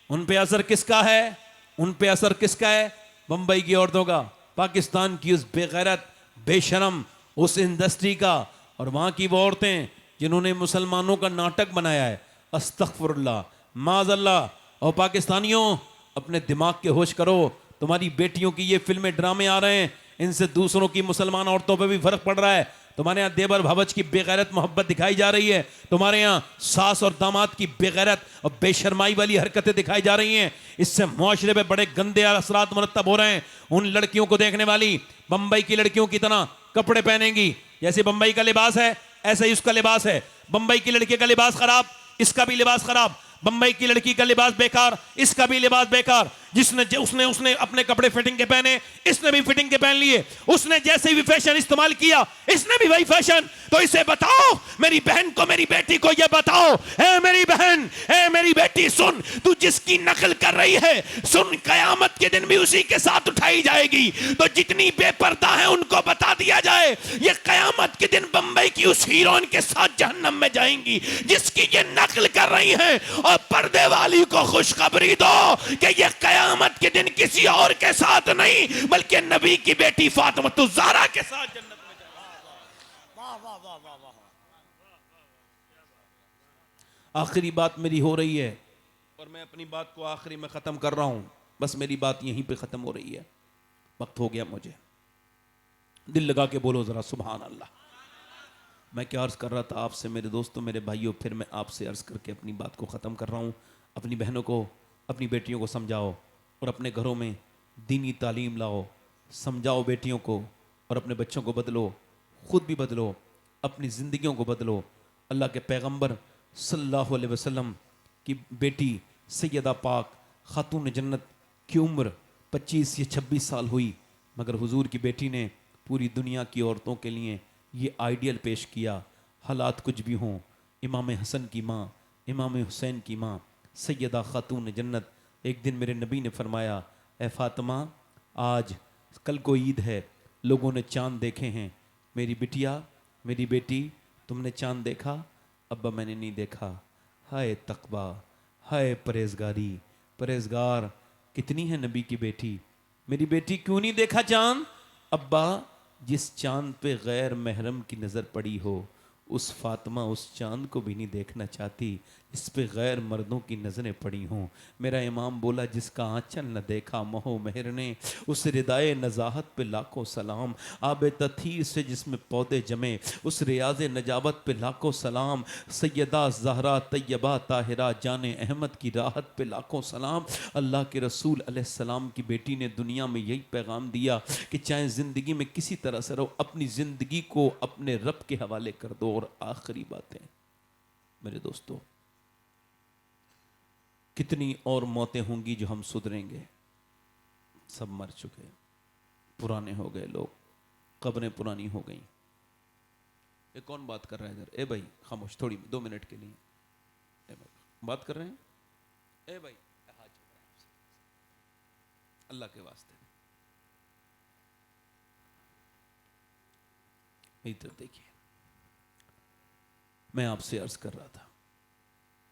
उन पे असर किसका है? उन पे असर किसका है? बंबई की औरतों का, पाकिस्तान की उस बेगैरत बेशरम उस इंडस्ट्री का, और वहां की वो औरतें जिन्होंने मुसलमानों का नाटक बनाया है। अस्तगफुरुल्लाह, माज़अल्लाह। और पाकिस्तानियों अपने दिमाग के होश करो, तुम्हारी बेटियों की ये फिल्में ड्रामे आ रहे हैं, इनसे दूसरों की मुसलमान औरतों पे भी फर्क पड़ रहा है। तुम्हारे यहाँ देवर भावच की बेगैरत मोहब्बत दिखाई जा रही है, तुम्हारे यहाँ सास और दामाद की बेगैरत और बेशर्माई वाली हरकतें दिखाई जा रही हैं। इससे मुआशरे पे बड़े गंदे असरात मुरतब हो रहे हैं। उन लड़कियों को देखने वाली बंबई की लड़कियों की तरह कपड़े पहनेंगी, जैसे बंबई का लिबास है ऐसा ही उसका लिबास है। बंबई की लड़की का लिबास खराब, इसका भी लिबास खराब। बंबई की लड़की का लिबास बेकार, इसका भी लिबास बेकार। जिसने उसने उसने अपने कपड़े फिटिंग के पहने, इसने भी फिटिंग के पहन लिए। उसने जैसे भी फैशन इस्तेमाल किया, इसने भी वही फैशन। तो इसे बताओ, मेरी बहन को, मेरी बेटी को ये बताओ, ए मेरी बहन, ए मेरी बेटी, सुन, तू जिसकी नकल कर रही है, सुन, कयामत के दिन भी उसी के साथ उठाई जाएगी। तो जितनी बेपर्दा है उनको बता दिया जाए, ये कयामत के दिन बंबई की उस हीरोइन के साथ जहन्नम में जाएंगी जिसकी ये नकल कर रही हैं। और पर्दे वाली को खुशखबरी दो कि ये कयामत के दिन किसी और के साथ नहीं, बल्कि नबी की बेटी फातिमा ज़हरा के साथ जन्नत में जाएगी। वाह वाह वाह वाह वाह। आखिरी बात मेरी हो रही है और मैं अपनी बात को आखिरी में खत्म कर रहा हूं। बस मेरी बात यहीं पे खत्म हो रही है, वक्त हो गया मुझे। दिल लगा के बोलो जरा सुभान अल्लाह। मैं क्या अर्ज कर रहा था आपसे मेरे दोस्तों, मेरे भाइयों, फिर मैं आपसे अर्ज करके अपनी बात को ख़त्म कर रहा हूँ। अपनी बहनों को, अपनी बेटियों को समझाओ और अपने घरों में दीनी तालीम लाओ, समझाओ बेटियों को और अपने बच्चों को बदलो, ख़ुद भी बदलो, अपनी ज़िंदगियों को बदलो। अल्लाह के पैगंबर सल्लल्लाहु अलैहि वसल्लम की बेटी सैयदा पाक खातून जन्नत की उम्र 25 या 26 साल हुई, मगर हुजूर की बेटी ने पूरी दुनिया की औरतों के लिए ये आइडियल पेश किया। हालात कुछ भी हों, इमाम हसन की माँ, इमाम हुसैन की माँ सैयदा खातून जन्नत। एक दिन मेरे नबी ने फरमाया, ए फातिमा, आज कल को ईद है, लोगों ने चाँद देखे हैं, मेरी बिटिया, मेरी बेटी, तुमने चाँद देखा? अब्बा मैंने नहीं देखा। हाय तकवा, हाय परहेजगारी, परहेजगार कितनी है नबी की बेटी। मेरी बेटी क्यों नहीं देखा चाँद? अब्बा, जिस चाँद पे गैर महरम की नज़र पड़ी हो, उस फातिमा उस चाँद को भी नहीं देखना चाहती इस पे गैर मर्दों की नज़रें पड़ी हों। मेरा इमाम बोला, जिसका आंचल न देखा महो मेहर ने, उस रिदाए नज़ाहत पे लाखों सलाम। आब तथीर से जिसमें पौधे जमे, उस रियाज नजावत पे लाखों सलाम। सैयदा ज़हरा तैयबा ताहिरा जाने अहमद की राहत पे लाखों सलाम। अल्लाह के रसूल अलैहिस्सलाम की बेटी ने दुनिया में यही पैगाम दिया कि चाहे ज़िंदगी में किसी तरह से रहो, अपनी ज़िंदगी को अपने रब के हवाले कर दो। और आखिरी बातें मेरे दोस्तों, कितनी और मौतें होंगी जो हम सुधरेंगे। सब मर चुके, पुराने हो गए लोग, कब्रें पुरानी हो गई। ये कौन बात कर रहा है इधर? ए भाई खामोश, थोड़ी 2 मिनट के लिए। ए भाई बात कर रहे हैं? ए भाई हाथ जोड़ रहे हैं अल्लाह के वास्ते। इधर देखिए, मैं आपसे अर्ज कर रहा था,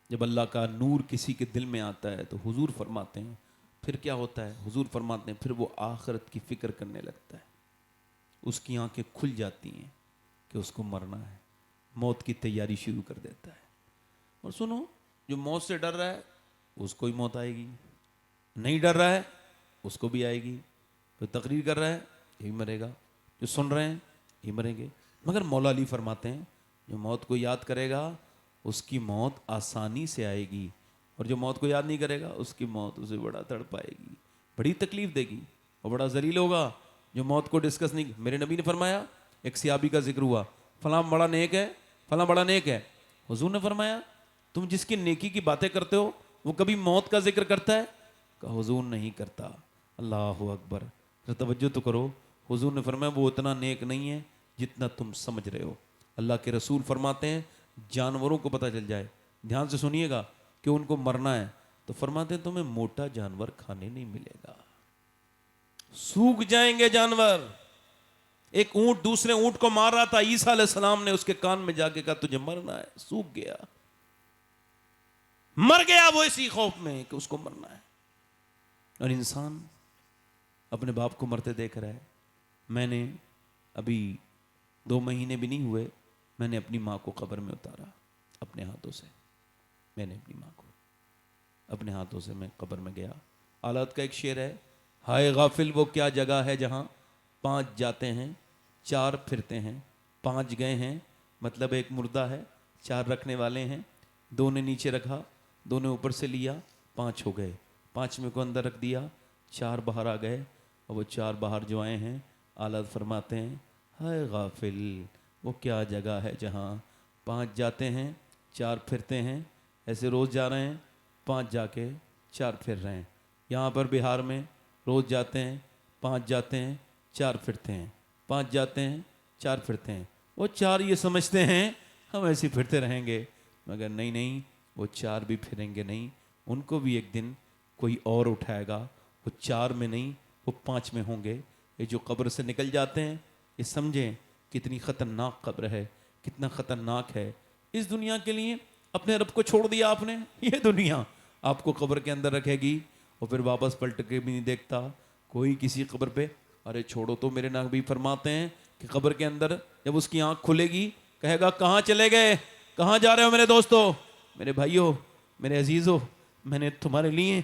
जब अल्लाह का नूर किसी के दिल में आता है तो हुजूर फरमाते हैं फिर क्या होता है? हुजूर फरमाते हैं फिर वो आखिरत की फिक्र करने लगता है, उसकी आंखें खुल जाती हैं कि उसको मरना है, मौत की तैयारी शुरू कर देता है। और सुनो, जो मौत से डर रहा है उसको ही मौत आएगी, नहीं डर रहा है उसको भी आएगी। जो तकरीर कर रहा है ये भी मरेगा, जो सुन रहे हैं ये मरेंगे। मगर मौला अली फरमाते हैं जो मौत को याद करेगा उसकी मौत आसानी से आएगी, और जो मौत को याद नहीं करेगा उसकी मौत उसे बड़ा तड़पाएगी, बड़ी तकलीफ देगी और बड़ा जलील होगा। जो मौत को डिस्कस नहीं, मेरे नबी ने फरमाया, एक सियाबी का जिक्र हुआ, फलां बड़ा नेक है, फलां बड़ा नेक है। हुजूर ने फरमाया, तुम जिसकी नेकी की बातें करते हो वो कभी मौत का जिक्र करता है? कहा हुजूर नहीं करता। अल्लाह अकबर, जरा तवज्जो तो करो। हुजूर ने फरमाया वो उतना नेक नहीं है जितना तुम समझ रहे हो। अल्लाह के रसूल फरमाते हैं जानवरों को पता चल जाए, ध्यान से सुनिएगा, कि उनको मरना है तो फरमाते हैं तुम्हें मोटा जानवर खाने नहीं मिलेगा, सूख जाएंगे जानवर। एक ऊंट दूसरे ऊंट को मार रहा था, ईसा अलैहिस्सलाम ने उसके कान में जाके कहा तुझे मरना है, सूख गया, मर गया वो इसी खौफ में कि उसको मरना है। और इंसान अपने बाप को मरते देख रहा है। मैंने अभी 2 महीने भी नहीं हुए, मैंने अपनी माँ को कब्र में उतारा अपने हाथों से। मैंने अपनी माँ को अपने हाथों से मैं कब्र में गया। औलाद का एक शेर है, हाय गाफिल वो क्या जगह है जहाँ 5 जाते हैं 4 फिरते हैं। 5 गए हैं मतलब एक मुर्दा है, 4 रखने वाले हैं, 2 ने नीचे रखा, 2 ने ऊपर से लिया, 5 हो गए। 5 में को अंदर रख दिया, 4 बाहर आ गए। और वो 4 बाहर जो आए हैं, औलाद फरमाते हैं हाय गाफिल वो क्या जगह है जहाँ 5 जाते हैं 4 फिरते हैं। ऐसे रोज़ जा रहे हैं, 5 जाके 4 फिर रहे हैं। यहाँ पर बिहार में रोज़ जाते हैं, 5 जाते हैं, 4 फिरते हैं, 5 जाते हैं, 4 फिरते हैं। वो 4 ये समझते हैं हम ऐसे फिरते रहेंगे, मगर नहीं नहीं, वो 4 भी फिरेंगे नहीं, उनको भी एक दिन कोई और उठाएगा। वो 4 में नहीं, वो 5 में होंगे। ये जो कब्र से निकल जाते हैं, ये समझें कितनी ख़तरनाक कब्र है, कितना ख़तरनाक है। इस दुनिया के लिए अपने रब को छोड़ दिया आपने, ये दुनिया आपको कब्र के अंदर रखेगी और फिर वापस पलट के भी नहीं देखता कोई किसी कब्र पे। अरे छोड़ो तो, मेरे नबी फरमाते हैं कि कब्र के अंदर जब उसकी आंख खुलेगी, कहेगा कहाँ चले गए, कहाँ जा रहे हो मेरे दोस्तों, मेरे भाइयों, मेरे अजीज़ों, मैंने तुम्हारे लिए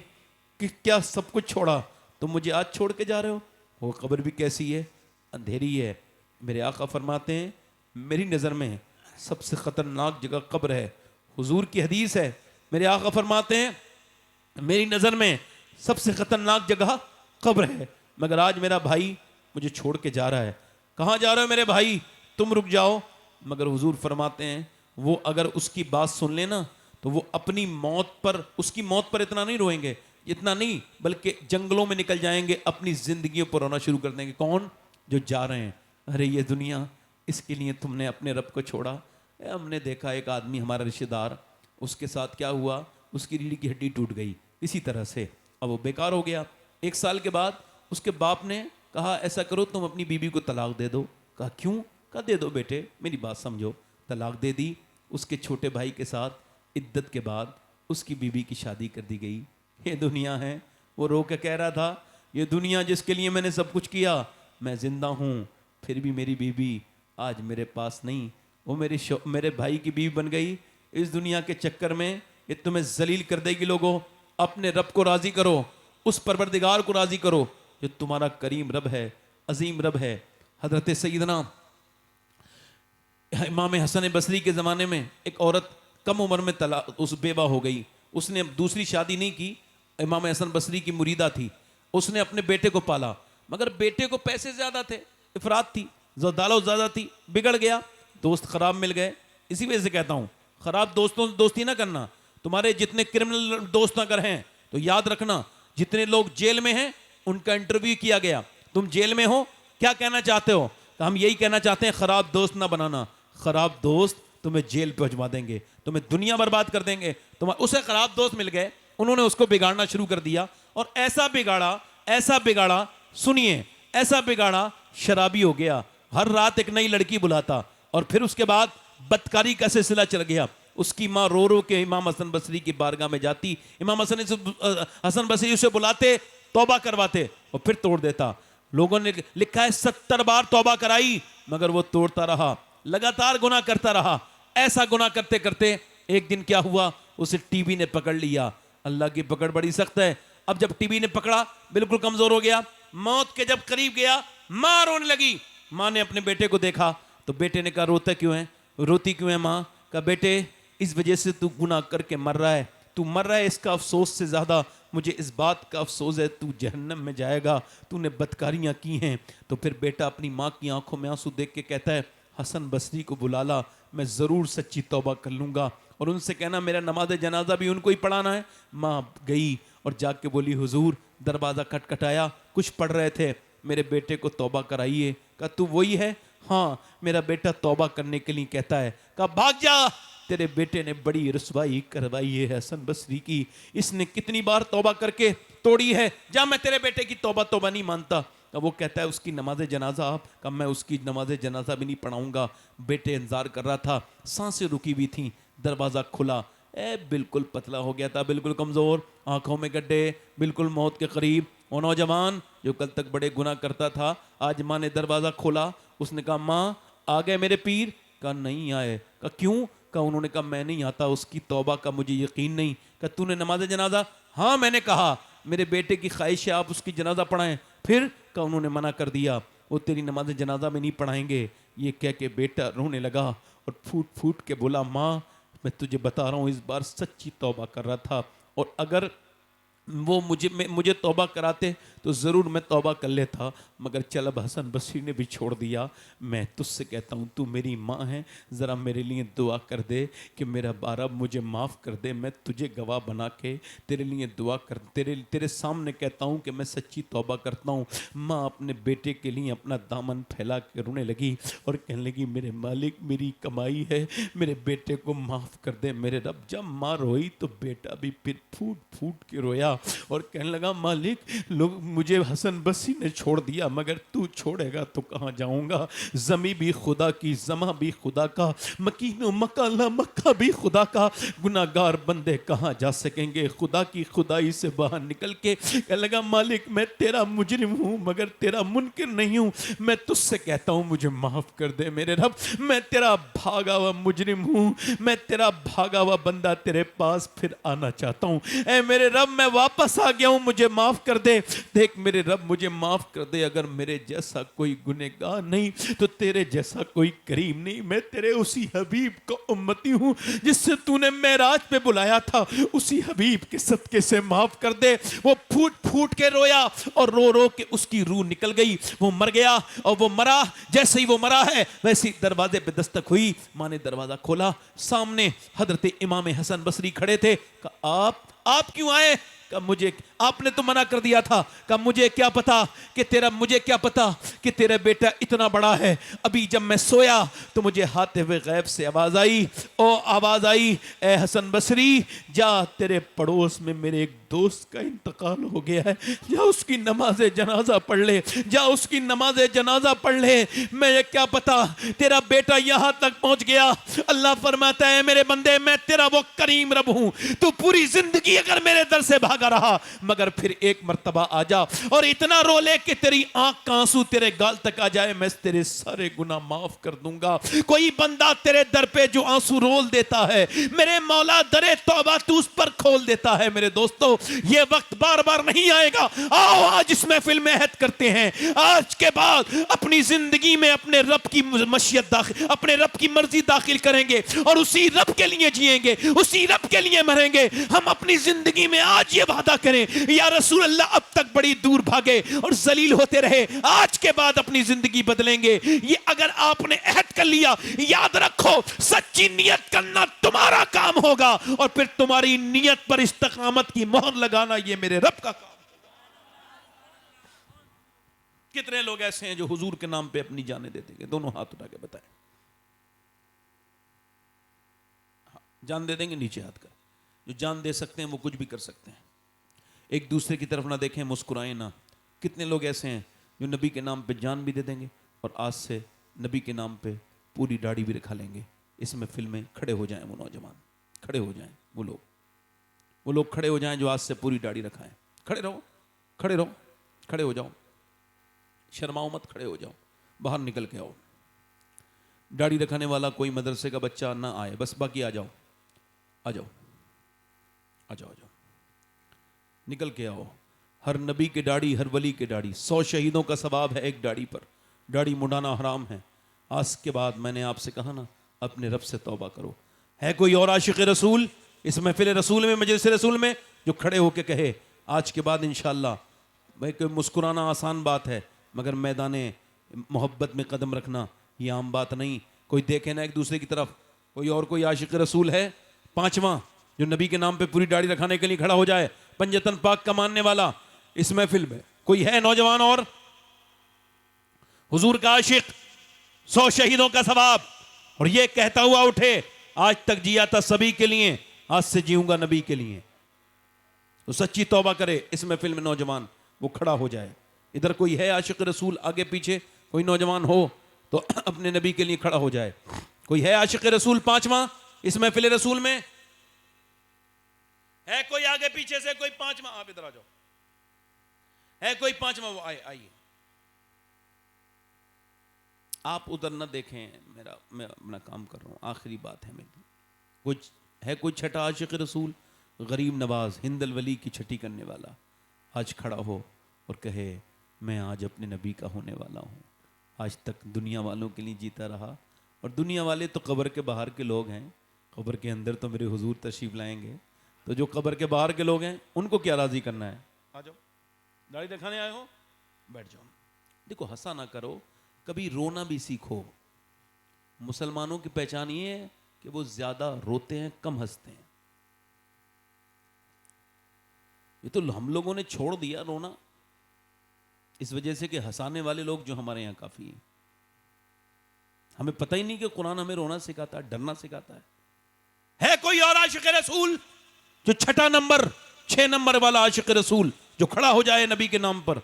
कि क्या सब कुछ छोड़ा, तुम मुझे आज छोड़ के जा रहे हो। वो कब्र भी कैसी है, अंधेरी है। मेरे आका फरमाते हैं मेरी नज़र में सबसे ख़तरनाक जगह कब्र है। हुजूर की हदीस है, मेरे आका फरमाते हैं मेरी नज़र में सबसे ख़तरनाक जगह कब्र है। मगर आज मेरा भाई मुझे छोड़ के जा रहा है। कहाँ जा रहे हो मेरे भाई, तुम रुक जाओ। मगर हुजूर फरमाते हैं वो अगर उसकी बात सुन लेना तो वो अपनी मौत पर, उसकी मौत पर इतना नहीं रोएंगे, इतना नहीं, बल्कि जंगलों में निकल जाएंगे, अपनी जिंदगियों पर रोना शुरू कर देंगे। कौन? जो जा रहे हैं। अरे ये दुनिया, इसके लिए तुमने अपने रब को छोड़ा। हमने देखा एक आदमी, हमारा रिश्तेदार, उसके साथ क्या हुआ, उसकी रीढ़ की हड्डी टूट गई इसी तरह से, अब वो बेकार हो गया। 1 साल के बाद उसके बाप ने कहा ऐसा करो तुम अपनी बीवी को तलाक दे दो। कहा क्यों? कहा दे दो बेटे, मेरी बात समझो। तलाक दे दी। उसके छोटे भाई के साथ इद्दत के बाद उसकी बीवी की शादी कर दी गई। ये दुनिया है। वो रो के कह रहा था ये दुनिया जिसके लिए मैंने सब कुछ किया, मैं जिंदा हूँ फिर भी मेरी बीवी आज मेरे पास नहीं, वो मेरे भाई की बीवी बन गई। इस दुनिया के चक्कर में ये तुम्हें जलील कर देगी। लोगों, अपने रब को राजी करो, उस परवरदिगार को राजी करो जो तुम्हारा करीम रब है, अजीम रब है। हजरत सैयदना इमाम हसन बसरी के ज़माने में एक औरत कम उम्र में उस बेवा हो गई। उसने दूसरी शादी नहीं की, इमाम हसन बसरी की मुरीदा थी। उसने अपने बेटे को पाला, मगर बेटे को पैसे ज़्यादा थे, इफरात थी, दौलत ज़्यादा थी, बिगड़ गया, दोस्त ख़राब मिल गए। इसी वजह से कहता हूँ ख़राब दोस्तों से दोस्ती ना करना। तुम्हारे जितने क्रिमिनल दोस्त अगर हैं तो याद रखना, जितने लोग जेल में हैं उनका इंटरव्यू किया गया, तुम जेल में हो, क्या कहना चाहते हो? तो हम यही कहना चाहते हैं ख़राब दोस्त ना बनाना। ख़राब दोस्त तुम्हें जेल पहुंचवा देंगे, तुम्हें दुनिया बर्बाद कर देंगे। उसे ख़राब दोस्त मिल गए, उन्होंने उसको बिगाड़ना शुरू कर दिया, और ऐसा बिगाड़ा, सुनिए, ऐसा बिगाड़ा शराबी हो गया। हर रात एक नई लड़की बुलाता, और फिर उसके बाद बदकारी का सिलसिला चल गया। उसकी माँ रो रो के इमाम हसन बसरी की बारगाह में जाती, इमाम हसन बसरी उसे बुलाते, तौबा करवाते और फिर तोड़ देता। लोगों ने लिखा है 70 बार तौबा कराई, मगर वो तोड़ता रहा, लगातार गुनाह करता रहा। ऐसा गुनाह करते करते एक दिन क्या हुआ, उसे टीबी ने पकड़ लिया। अल्लाह की पकड़ बड़ी सख्त है। अब जब टीबी ने पकड़ा, बिल्कुल कमजोर हो गया, मौत के जब करीब गया, माँ रोने लगी। माँ ने अपने बेटे को देखा तो बेटे ने कहा रोता क्यों है, रोती क्यों है माँ? कहा बेटे इस वजह से तू गुनाह करके मर रहा है, तू मर रहा है, इसका अफसोस से ज़्यादा मुझे इस बात का अफसोस है तू जहन्नम में जाएगा, तूने बदकारियाँ की हैं। तो फिर बेटा अपनी माँ की आंखों में आंसू देख के कहता है हसन बसरी को बुला ला, मैं ज़रूर सच्ची तौबा कर लूँगा, और उनसे कहना मेरा नमाज जनाजा भी उनको ही पढ़ाना है। माँ गई और जाके बोली हुजूर, दरवाज़ा खटखटाया, कुछ पढ़ रहे थे, मेरे बेटे को तौबा कराइए। कहा तू वही है? हाँ, मेरा बेटा तौबा करने के लिए कहता है। कहा भाग जा, तेरे बेटे ने बड़ी रसवाई करवाई है हसन बसरी की, इसने कितनी बार तौबा करके तोड़ी है, जा, मैं तेरे बेटे की तौबा नहीं मानता। अब वो कहता है उसकी नमाज जनाजा आप? कहा मैं उसकी नमाज जनाजा भी नहीं पढ़ाऊंगा। बेटे इंतजार कर रहा था, सांसें रुकी हुई थी, दरवाज़ा खुला, बिल्कुल पतला हो गया था, बिल्कुल कमज़ोर, आंखों में गड्ढे, बिल्कुल मौत के करीब। वो नौजवान जो कल तक बड़े गुनाह करता था, आज माँ ने दरवाज़ा खोला, उसने कहा माँ आ गए मेरे पीर? कहा नहीं आए। कहा क्यों? कहा उन्होंने कहा मैं नहीं आता, उसकी तौबा का मुझे यकीन नहीं। कहा तूने नमाज जनाजा? हाँ मैंने कहा, मेरे बेटे की ख्वाहिश है आप उसकी जनाजा पढ़ाएं। फिर? कहा उन्होंने मना कर दिया, वो तेरी नमाज जनाजा में नहीं पढ़ाएंगे। ये कह के बेटा रोने लगा और फूट फूट के बोला माँ मैं तुझे बता रहा हूँ इस बार सच्ची तौबा कर रहा था, और अगर वो मुझे तौबा कराते तो ज़रूर मैं तौबा कर लेता, मगर चल अब हसन बसरी ने भी छोड़ दिया। मैं तुझसे कहता हूँ तू मेरी माँ है, ज़रा मेरे लिए दुआ कर दे कि मेरा बारा मुझे माफ़ कर दे। मैं तुझे गवाह बना के तेरे लिए दुआ कर तेरे सामने कहता हूँ कि मैं सच्ची तौबा करता हूँ। माँ अपने बेटे के लिए अपना दामन फैला के रोने लगी और कहने लगी मेरे मालिक मेरी कमाई है, मेरे बेटे को माफ़ कर दे मेरे रब। जब माँ रोई तो बेटा भी फिर फूट फूट के रोया और कहने लगा मालिक लोग मुझे हसन बसरी ने छोड़ दिया, मगर तू छोड़ेगा तो कहाँ जाऊँगा। ज़मी भी खुदा की, ज़मा भी खुदा का, मकीनो मकाला मक्का भी खुदा का, गुनाहगार बंदे कहाँ जा सकेंगे खुदा की खुदाई से बाहर निकल के। कहने लगा मालिक मैं तेरा मुजरिम हूँ मगर तेरा मुनकिर नहीं हूँ, मैं तुझसे कहता हूँ मुझे माफ़ कर दे मेरे रब। मैं तेरा भागा हुआ मुजरिम हूँ, मैं तेरा भागा हुआ बंदा तेरे पास फिर आना चाहता हूँ। ऐ मेरे रब मैं वापस आ गया हूँ, मुझे माफ़ कर दे। देख मेरे रब मुझे माफ़ कर दे, अगर मेरे जैसा कोई गुनहगार नहीं तो तेरे जैसा कोई करीम नहीं। मैं तेरे उसी हबीब का उम्मती हूँ जिससे तूने मेराज पे बुलाया था, उसी हबीब के सदके से माफ़ कर दे। वो फूट फूट के रोया और रो रो के उसकी रूह निकल गई, वो मर गया। और वो मरा, जैसे ही वो मरा है वैसे ही दरवाजे पे दस्तक हुई। माँ ने दरवाजा खोला, सामने हजरत इमाम हसन बसरी खड़े थे। कहा आप क्यों आए? कहा मुझे आपने तो मना कर दिया था। कहा मुझे क्या पता कि तेरा बेटा इतना बड़ा है। अभी जब मैं सोया तो मुझे हाथे हुए गैब से आवाज आई, ए हसन बसरी जा, तेरे पड़ोस में मेरे एक दोस्त का इंतकाल हो गया है, जा उसकी नमाज जनाजा पढ़ ले, जा उसकी नमाज जनाजा पढ़ ले। मैं क्या पता तेरा बेटा यहां तक पहुंच गया। अल्लाह फरमाता है मेरे बंदे मैं तेरा वो करीम रब हूं, तू पूरी जिंदगी अगर मेरे दर से भागा रहा मगर फिर एक मर्तबा आ जा और इतना रो ले कि तेरी आंख का आंसू तेरे गाल तक आ जाए, मैं तेरे सारे गुनाह माफ कर दूंगा। कोई बंदा तेरे दर पे जो आंसू रोल देता है, मेरे मौला दरे तौबा तू उस पर खोल देता है। मेरे दोस्तों ये वक्त बार बार नहीं आएगा। आओ आज इस महफिल में अहद करते हैं, आज के बाद अपनी जिंदगी में अपने रब की मशीयत दाखिल, अपने रब की मर्जी दाखिल करेंगे और उसी रब के लिए जिएंगे, उसी रब के लिए मरेंगे। हम अपनी जिंदगी में आज ये वादा करें, या रसूल अल्लाह अब तक बड़ी दूर भागे और जलील होते रहे, आज के बाद अपनी जिंदगी बदलेंगे। ये अगर आपने अहद कर लिया, याद रखो सच्ची नियत करना तुम्हारा काम होगा और फिर तुम्हारी नियत पर इस्तकामत की मोहर लगाना ये मेरे रब का काम। कितने लोग ऐसे हैं जो हुजूर के नाम पे अपनी जाने दे देंगे? दोनों हाथ उठा के बताएं। जान दे देंगे? नीचे हाथ कर। जो जान दे सकते हैं वो कुछ भी कर सकते हैं। एक दूसरे की तरफ ना देखें, मुस्कुराएं ना। कितने लोग ऐसे हैं जो नबी के नाम पे जान भी दे देंगे और आज से नबी के नाम पे पूरी दाढ़ी भी रखा लेंगे। इस महफिल में खड़े हो जाएं वो नौजवान, खड़े हो जाएं वो लोग खड़े हो जाएं जो आज से पूरी दाढ़ी रखाएं। खड़े रहो, खड़े रहो, खड़े हो जाओ, शर्माओ मत, खड़े हो जाओ, बाहर निकल के आओ। दाढ़ी रखाने वाला कोई मदरसे का बच्चा ना आए बस, बाकी आ जाओ, आ जाओ, आ जाओ, आ जाओ, निकल के आओ। हर नबी के दाढ़ी, हर वली के दाढ़ी, 100 शहीदों का सवाब है एक दाढ़ी पर। दाढ़ी मुंडाना हराम है। आज के बाद मैंने आपसे कहा ना, अपने रब से तौबा करो। है कोई और आशिक रसूल इस महफिल रसूल में, मजलिस रसूल में, जो खड़े होके कहे आज के बाद इंशाअल्लाह? भाई कोई मुस्कुराना आसान बात है मगर मैदाने मोहब्बत में कदम रखना ये आम बात नहीं। कोई देखे ना एक दूसरे की तरफ। कोई और कोई आशिक रसूल है? पांचवा जो नबी के नाम पे पूरी दाढ़ी रखाने के लिए खड़ा हो जाए, पंजतन पाक का मानने वाला इस महफिल में कोई है नौजवान? और हुजूर का आशिक, 100 शहीदों का सवाब, और ये कहता हुआ उठे आज तक जिया था सभी के लिए, आज से जीऊंगा नबी के लिए। तो सच्ची तौबा करे इस महफिल में नौजवान, वो खड़ा हो जाए। इधर कोई है आशिक रसूल? आगे पीछे कोई नौजवान हो तो अपने नबी के लिए खड़ा हो जाए। कोई है आशिक रसूल पांचवा इस महफिल रसूल में? है कोई आगे पीछे से? कोई पांचवा? आप इधर आ जाओ। है कोई पांचवा? वो आइए। आप उधर ना देखें, मैं अपना काम कर रहा हूं, आखिरी बात है मेरी। कुछ है कोई छठा आशिक रसूल? गरीब नवाज, हिंदल वली की छठी करने वाला आज खड़ा हो और कहे मैं आज अपने नबी का होने वाला हूं। आज तक दुनिया वालों के लिए जीता रहा, और दुनिया वाले तो कब्र के बाहर के लोग हैं, कब्र के अंदर तो मेरे हुजूर तशरीफ लाएंगे। तो जो कब्र के बाहर के लोग हैं उनको क्या राजी करना है? आ जाओ, दाढ़ी दिखाने आए हो, बैठ जाओ। देखो, हंसा ना करो, कभी रोना भी सीखो। मुसलमानों की पहचान ये है कि वो ज्यादा रोते हैं, कम हंसते हैं। ये तो हम लोगों ने छोड़ दिया रोना, इस वजह से कि हंसाने वाले लोग जो हमारे यहां काफी हैं। हमें पता ही नहीं कि कुरान हमें रोना सिखाता है, डरना सिखाता है कोई और आशिक रसूल जो छठा नंबर 6 नंबर वाला आशिक रसूल जो खड़ा हो जाए नबी के नाम पर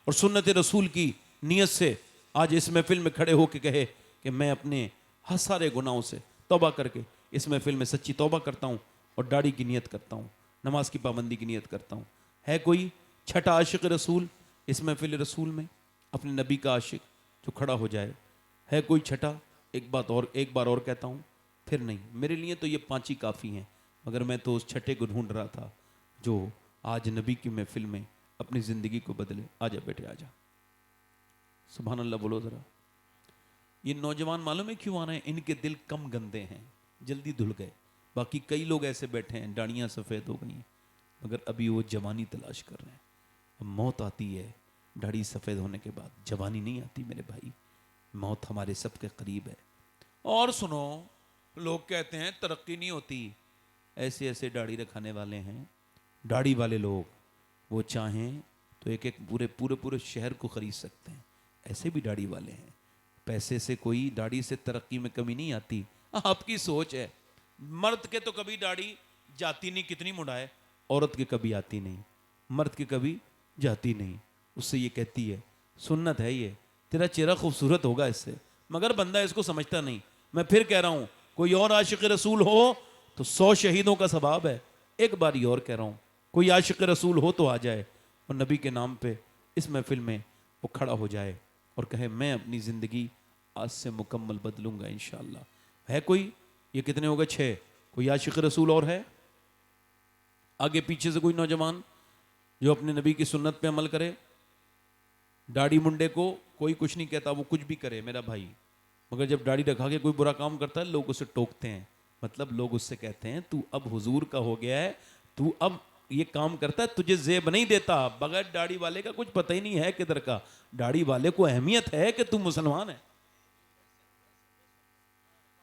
और सुन्नत रसूल की नियत से आज इस महफिल में खड़े होकर कहे कि मैं अपने हर सारे गुनाहों से तौबा करके इस महफिल में सच्ची तौबा करता हूं और दाढ़ी की नियत करता हूं, नमाज की पाबंदी की नियत करता हूं? है कोई छठा आशिक रसूल इस महफिल रसूल में, अपने नबी का आशिक जो खड़ा हो जाए? है कोई छठा? एक बार और कहता हूं, फिर नहीं, मेरे लिए तो ये 5 ही काफ़ी हैं, मगर मैं तो उस छठे को ढूंढ रहा था जो आज नबी की महफिल में अपनी ज़िंदगी को बदले। आजा बेटे आजा, सुभान अल्लाह बोलो ज़रा। ये नौजवान मालूम है क्यों आ रहे हैं? इनके दिल कम गंदे हैं, जल्दी धुल गए। बाकी कई लोग ऐसे बैठे हैं, दाढ़ियाँ सफ़ेद हो गई हैं, मगर अभी वो जवानी तलाश कर रहे हैं। अब मौत आती है दाढ़ी सफ़ेद होने के बाद, जवानी नहीं आती मेरे भाई। मौत हमारे सबके करीब है। और सुनो, लोग कहते हैं तरक्की नहीं होती, ऐसे ऐसे दाढ़ी रखाने वाले हैं, दाढ़ी वाले लोग, वो चाहें तो एक एक पूरे शहर को खरीद सकते हैं। ऐसे भी दाढ़ी वाले हैं। पैसे से कोई, दाढ़ी से तरक्की में कमी नहीं आती। आपकी सोच है। मर्द के तो कभी दाढ़ी जाती नहीं, कितनी मुड़ाए, औरत के कभी आती नहीं, मर्द के कभी जाती नहीं। उससे ये कहती है सुन्नत है ये, तेरा चेहरा खूबसूरत होगा इससे, मगर बंदा इसको समझता नहीं। मैं फिर कह रहा हूं, कोई और आशिक रसूल हो तो 100 शहीदों का सवाब है। एक बार और कह रहा हूं, कोई आशिक रसूल हो तो आ जाए और नबी के नाम पे इस महफिल में वो खड़ा हो जाए और कहे मैं अपनी ज़िंदगी आज से मुकम्मल बदलूंगा इंशाअल्लाह। है कोई? ये कितने हो गए? 6। कोई आशिक रसूल और है? आगे पीछे से कोई नौजवान जो अपने नबी की सुन्नत पे अमल करे? दाढ़ी मुंडे को कोई कुछ नहीं कहता, वो कुछ भी करे मेरा भाई, मगर जब दाढ़ी रखा के कोई बुरा काम करता है लोग उसे टोकते हैं। मतलब लोग उससे कहते हैं तू अब हुजूर का हो गया है, तू अब ये काम करता है, तुझे जेब नहीं देता। बगैर दाढ़ी वाले का कुछ पता ही नहीं है किधर का। दाढ़ी वाले को अहमियत है कि तू मुसलमान है।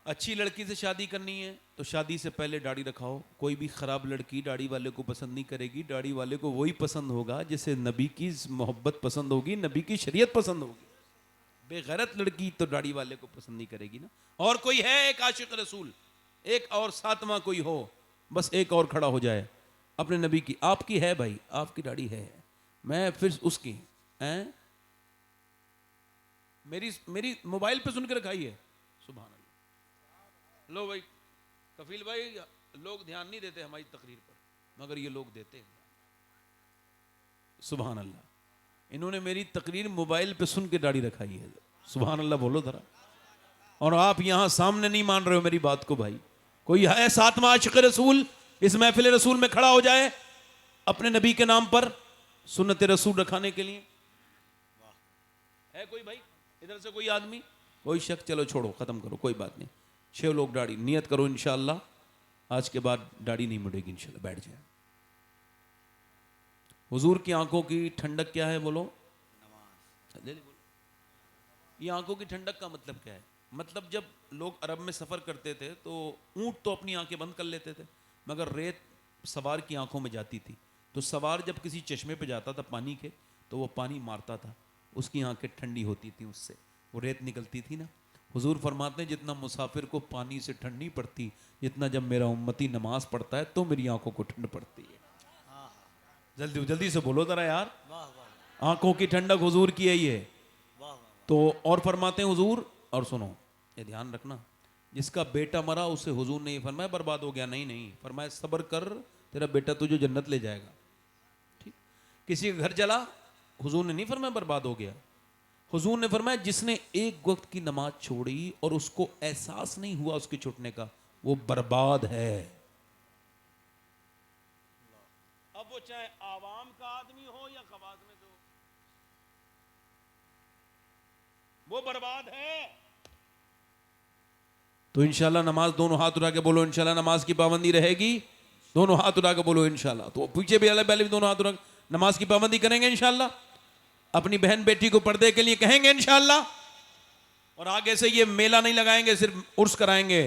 अच्छी लड़की से शादी करनी है तो शादी से पहले दाढ़ी रखाओ। कोई भी खराब लड़की दाढ़ी वाले को पसंद नहीं करेगी। दाढ़ी वाले को वही पसंद होगा जिसे नबी की मोहब्बत पसंद होगी, नबी की शरीयत पसंद होगी। बेगैरत लड़की तो दाढ़ी वाले को पसंद नहीं करेगी ना। और कोई है एक आशिक रसूल, एक और 7वां कोई हो, बस एक और खड़ा हो जाए अपने नबी की। आपकी है भाई, आपकी दाढ़ी है, मैं फिर उसकी हैं, मेरी मोबाइल पे सुन के रखाई है। सुभान अल्लाह। लो भाई कफील भाई, लोग ध्यान नहीं देते हमारी तकरीर पर, मगर ये लोग देते हैं। सुभान अल्लाह। इन्होंने मेरी तकरीर मोबाइल पे सुन के दाढ़ी रखाई है। सुभान अल्लाह बोलो जरा। और आप यहां सामने नहीं मान रहे हो मेरी बात को भाई। कोई है 7वां आशिक रसूल इस महफिल रसूल में खड़ा हो जाए अपने नबी के नाम पर सुन्नत रसूल रखाने के लिए? है कोई भाई इधर से कोई आदमी, कोई शख्स? चलो छोड़ो, खत्म करो, कोई बात नहीं। 6 लोग दाढ़ी, नियत करो इंशाअल्लाह आज के बाद दाढ़ी नहीं मुड़ेगी इंशाअल्लाह। बैठ जाए। हुजूर की आंखों की ठंडक क्या है बोलो? बोलो। ये आंखों की ठंडक का मतलब क्या है? मतलब जब लोग अरब में सफ़र करते थे तो ऊंट तो अपनी आंखें बंद कर लेते थे, मगर रेत सवार की आंखों में जाती थी। तो सवार जब किसी चश्मे पे जाता था पानी के, तो वो पानी मारता था, उसकी आंखें ठंडी होती थी, उससे वो रेत निकलती थी ना। हुजूर फरमाते हैं जितना मुसाफिर को पानी से ठंड नहीं पड़ती, जितना जब मेरा उम्मती नमाज पढ़ता है तो मेरी आंखों को ठंड पड़ती है। जल्दी जल्दी से बोलो जरा यार। आंखों की ठंडक हुजूर की है ये। तो और फरमाते हैं हुजूर, और सुनो ये ध्यान रखना, जिसका बेटा मरा उसे हुजूर ने फरमाया बर्बाद हो गया, नहीं नहीं, फरमाया सब्र कर, तेरा बेटा तुझे जन्नत ले जाएगा। ठीक। किसी का घर जला, हुजूर ने नहीं फरमाया बर्बाद हो गया। हुजूर ने फरमाया जिसने एक वक्त की नमाज छोड़ी और उसको एहसास नहीं हुआ उसके छूटने का, वो बर्बाद है। अब वो चाहे आवाम का आदमी हो या खवास में तो, वो बर्बाद है। तो इंशाल्लाह नमाज, दोनों हाथ उठा के बोलो इंशाल्लाह नमाज की पाबंदी रहेगी। दोनों हाथ उठा के बोलो इंशाल्लाह। तो पीछे भी पहले भी दोनों हाथ उठा, नमाज की पाबंदी करेंगे इंशाल्लाह, अपनी बहन बेटी को पर्दे के लिए कहेंगे इंशाल्लाह, और आगे से ये मेला नहीं लगाएंगे, सिर्फ उर्स कराएंगे।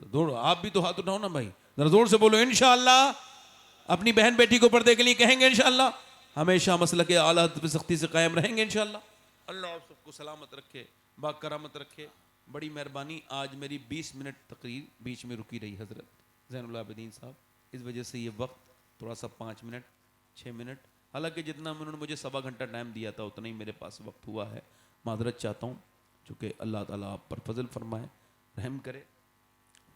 आप भी तो हाथ उठाओ ना भाई, जरा जोर से बोलो इंशाल्लाह, अपनी बहन बेटी को पर्दे के लिए कहेंगे इंशाल्लाह, हमेशा मसलक के आला पे सख्ती से कायम रहेंगे इंशाल्लाह। अल्लाह आप सबको सलामत रखे, बाकरामत रखे। बड़ी मेहरबानी, आज मेरी 20 मिनट तकरीर बीच में रुकी रही हजरत ज़ैनुल आबिदीन साहब, इस वजह से ये वक्त थोड़ा सा 5 मिनट 6 मिनट, हालांकि जितना उन्होंने मुझे 1.25 घंटा टाइम दिया था उतना ही मेरे पास वक्त हुआ है। मादरत चाहता हूँ, चूँकि अल्लाह ताला आप पर फजल फरमाए, रहम करे।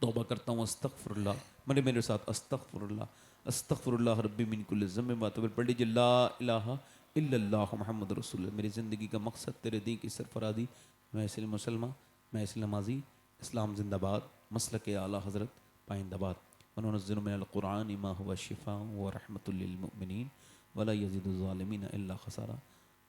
तौबा करता हूँ, अस्तगफिरुल्लाह, मेरे साथ अस्तगफिरुल्लाह, अस्तगफिरुल्लाह रब्बी मिन कुल्लि ज़म्बिन व अतूबु इलैह। पढ़ लीजिए ला इलाहा इल्लल्लाह मुहम्मद रसूलुल्लाह। मेरी ज़िंदगी का मकसद तेरे दीन की सरफरादी, मैं इसलिए मुसलमान, मैं इसलिए नमाजी, इस्लाम जिंदाबाद, मसलक आला हज़रत पाइंदाबाद। वनुनज़्ज़िलु मिनल क़ुरआनि मा हुवा शिफ़ाअ व रहमतुल लिल मुमिनीन वला यज़ीदु ज़ालिमीन इल्ला ख़सारा।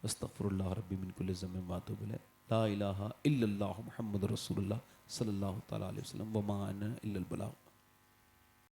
अस्तगफिरुल्लाह रब्बी मिन कुल्लि ज़म्बिन व अतूबु इलैह। ला इलाहा इल्लल्लाह मुहम्मद रसूलुल्लाह सल्लल्लाहु तआला अलैहि वसल्लम व मा अना इल्लल बलाग।